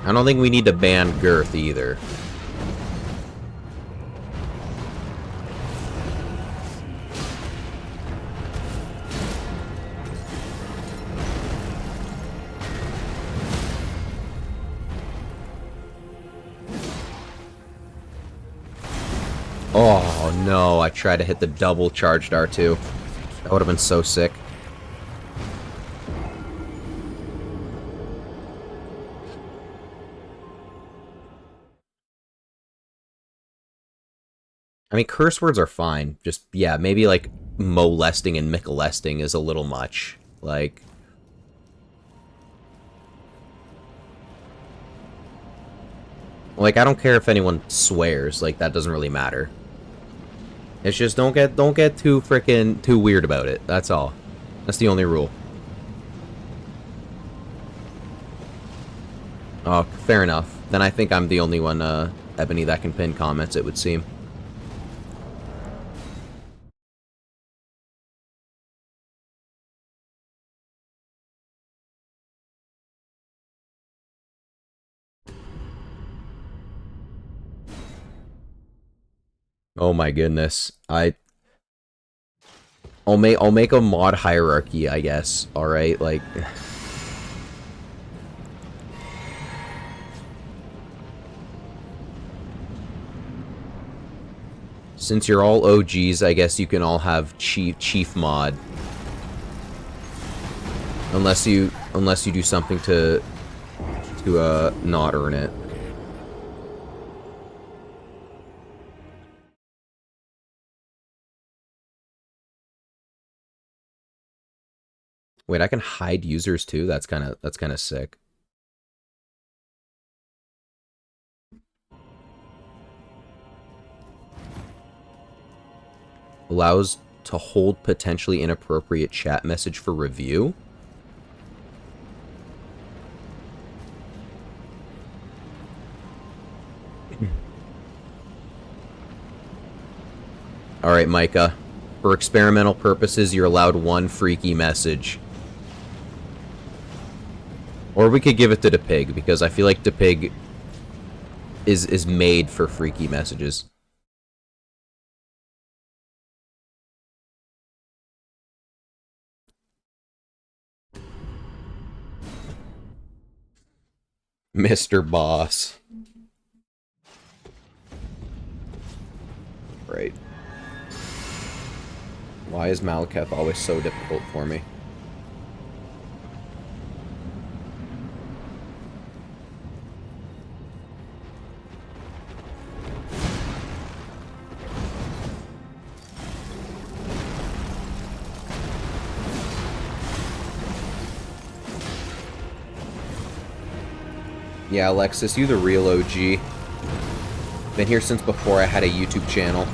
I don't think we need to ban girth either. Oh no, I tried to hit the double charged R2. That would have been so sick. I mean, curse words are fine. Just, yeah, maybe, like, molesting and micholesting is a little much. Like... Like, I don't care if anyone swears. Like, that doesn't really matter. It's just don't get too freaking too weird about it. That's all. That's the only rule. Oh, fair enough. Then I think I'm the only one, Ebony, that can pin comments, it would seem. Oh my goodness. I'll make a mod hierarchy, I guess. Alright, like... Since you're all OGs, I guess you can all have chief mod. Unless you do something to not earn it. Wait, I can hide users too? That's kind of sick. Allows to hold potentially inappropriate chat message for review. Alright, Micah. For experimental purposes, you're allowed one freaky message. Or we could give it to DePig, because I feel like DePig is made for freaky messages. Mr. Boss. Right. Why is Malekith always so difficult for me? Yeah, Alexis, you the real OG. Been here since before I had a YouTube channel.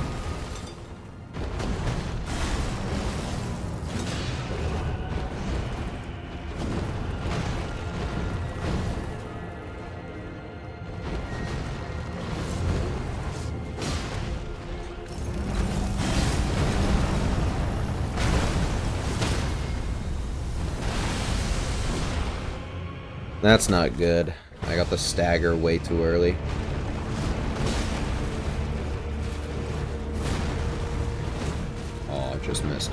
That's not good. I got the stagger way too early. Oh, I just missed.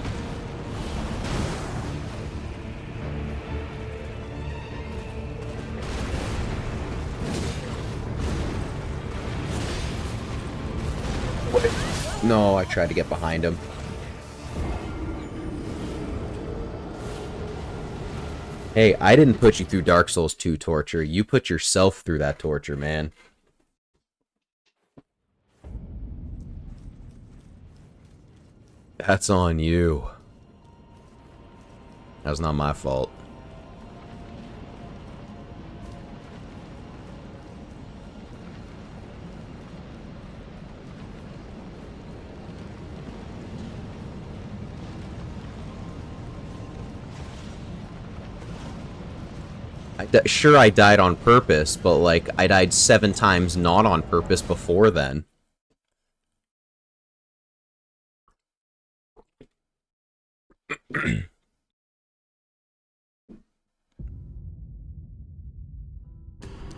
What? No, I tried to get behind him. Hey, I didn't put you through Dark Souls 2 torture. You put yourself through that torture, man. That's on you. That's not my fault. Sure, I died on purpose, but, like, I died 7 times not on purpose before then.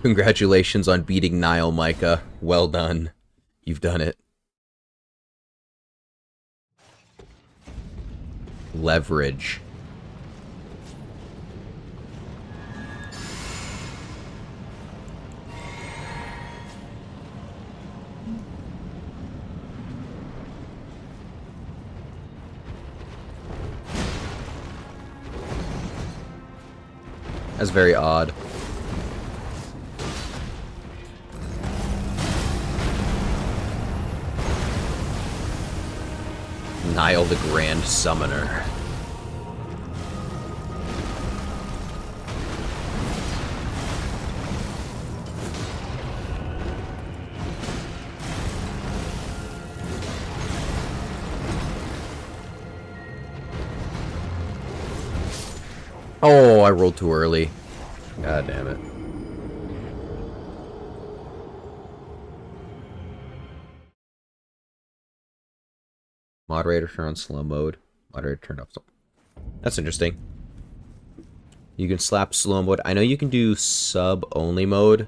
Congratulations on beating Nile, Micah. Well done. You've done it. Leverage. That's very odd. Nile the Grand Summoner. Oh, I rolled too early. God damn it. Moderator turn on slow mode. Moderator turned off. That's interesting. You can slap slow mode. I know you can do sub only mode.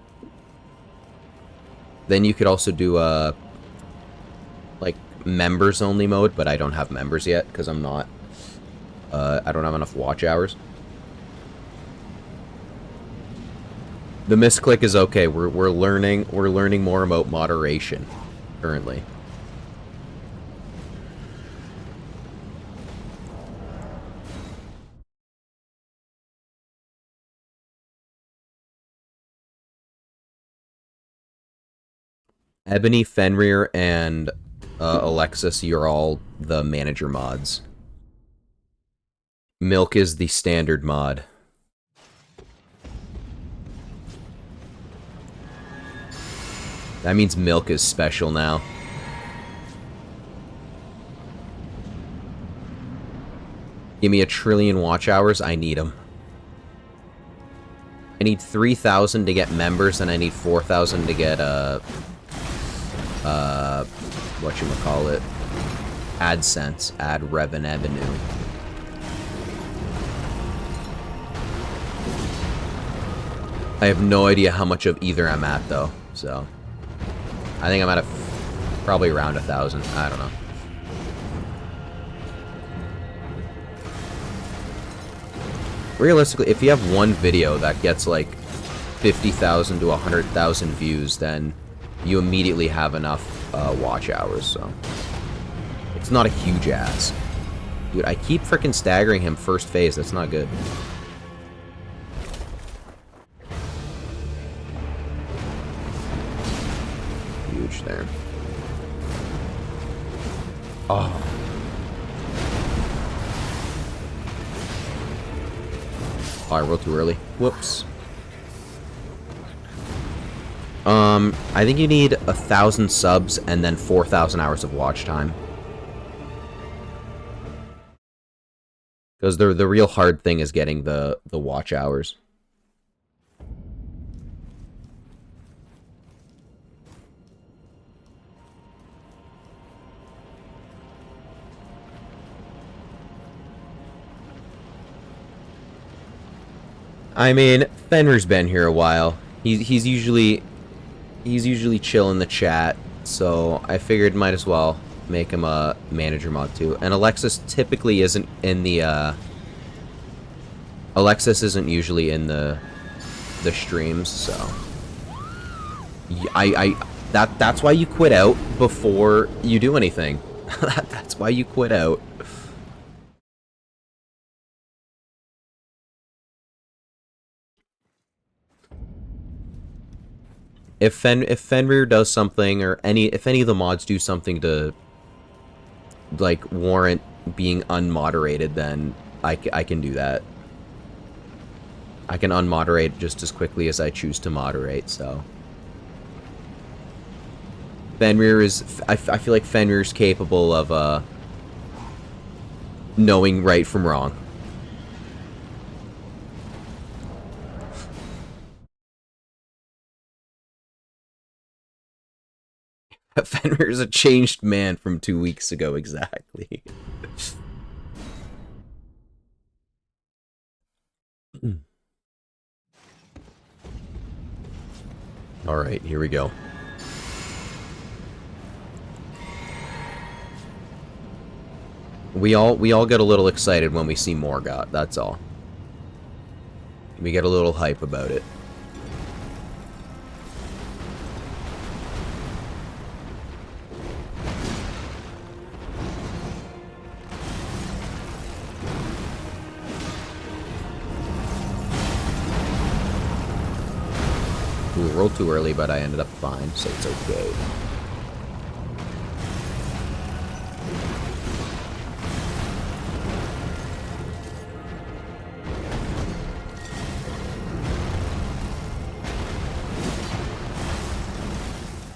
Then you could also do like members only mode, but I don't have members yet because I'm not. I don't have enough watch hours. The misclick is okay. We're learning more about moderation currently. Ebony, Fenrir, and Alexis, you're all the manager mods. Milk is the standard mod. That means Milk is special now. Give me 1,000,000,000,000 watch hours. I need them. I need 3,000 to get members, and I need 4,000 to get, whatchamacallit, AdSense, ad revenue. I have no idea how much of either I'm at, though, so... I think I'm at probably around 1,000. I don't know. Realistically, if you have one video that gets, like, 50,000 to 100,000 views, then you immediately have enough watch hours, so... It's not a huge ask. Dude, I keep freaking staggering him first phase. That's not good. Huge there. Oh. Oh, I rolled too early. Whoops. I think you need 1,000 subs and then 4,000 hours of watch time. Because the real hard thing is getting the watch hours. I mean, Fenrir's been here a while. He's usually chill in the chat, so I figured might as well make him a manager mod too. And Alexis typically isn't in the Alexis isn't usually in the streams, so that's why you quit out before you do anything. That's why you quit out. If Fenrir does something, or if any of the mods do something to, like, warrant being unmoderated, then I can do that. I can unmoderate just as quickly as I choose to moderate, so... Fenrir is... I feel like Fenrir's capable of, knowing right from wrong. Fenrir's a changed man from 2 weeks ago, exactly. Alright, here we go. We all get a little excited when we see Morgoth, that's all. We get a little hype about it. Ooh, rolled too early, but I ended up fine, so it's okay.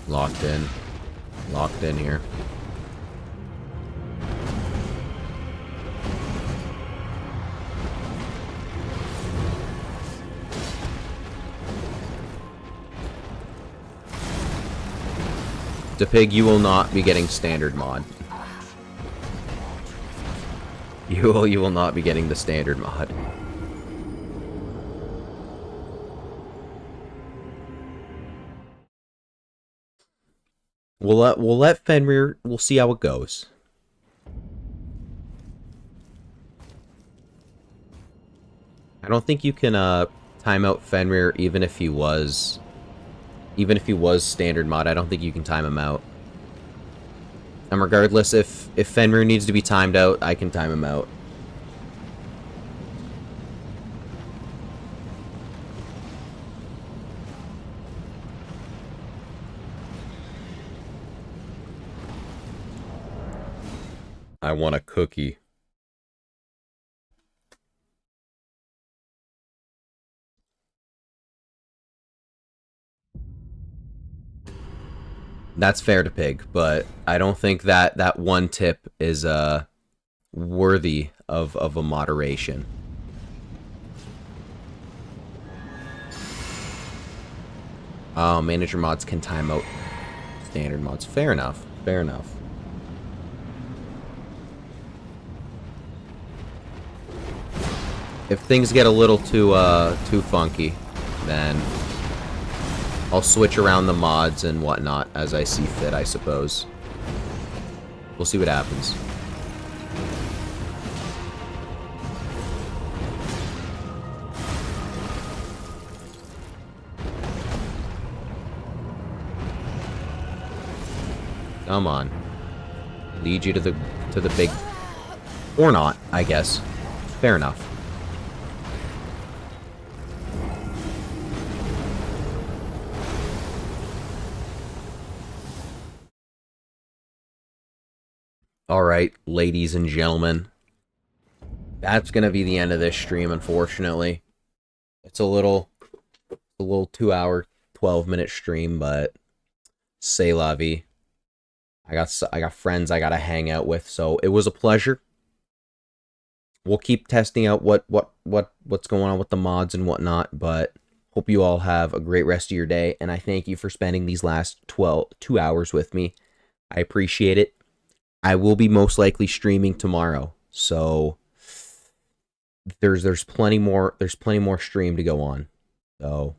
Locked in. Locked in here. Pig, you will not be getting standard mod. You will not be getting the standard mod. We'll let Fenrir. We'll see how it goes. I don't think you can time out Fenrir even if he was standard mod. I don't think you can time him out. And regardless, if Fenrir needs to be timed out, I can time him out. I want a cookie. That's fair to Pig, but I don't think that one tip is worthy of a moderation. Oh, manager mods can time out standard mods. Fair enough. Fair enough. If things get a little too funky, then I'll switch around the mods and whatnot as I see fit, I suppose. We'll see what happens. Come on. Lead you to the big... Or not, I guess. Fair enough. Alright, ladies and gentlemen. That's gonna be the end of this stream, unfortunately. It's a little 2-hour, 12-minute stream, but c'est la vie. I got friends I gotta hang out with, so it was a pleasure. We'll keep testing out what's going on with the mods and whatnot, but hope you all have a great rest of your day, and I thank you for spending these last 2 hours with me. I appreciate it. I will be most likely streaming tomorrow, so there's plenty more stream to go on. So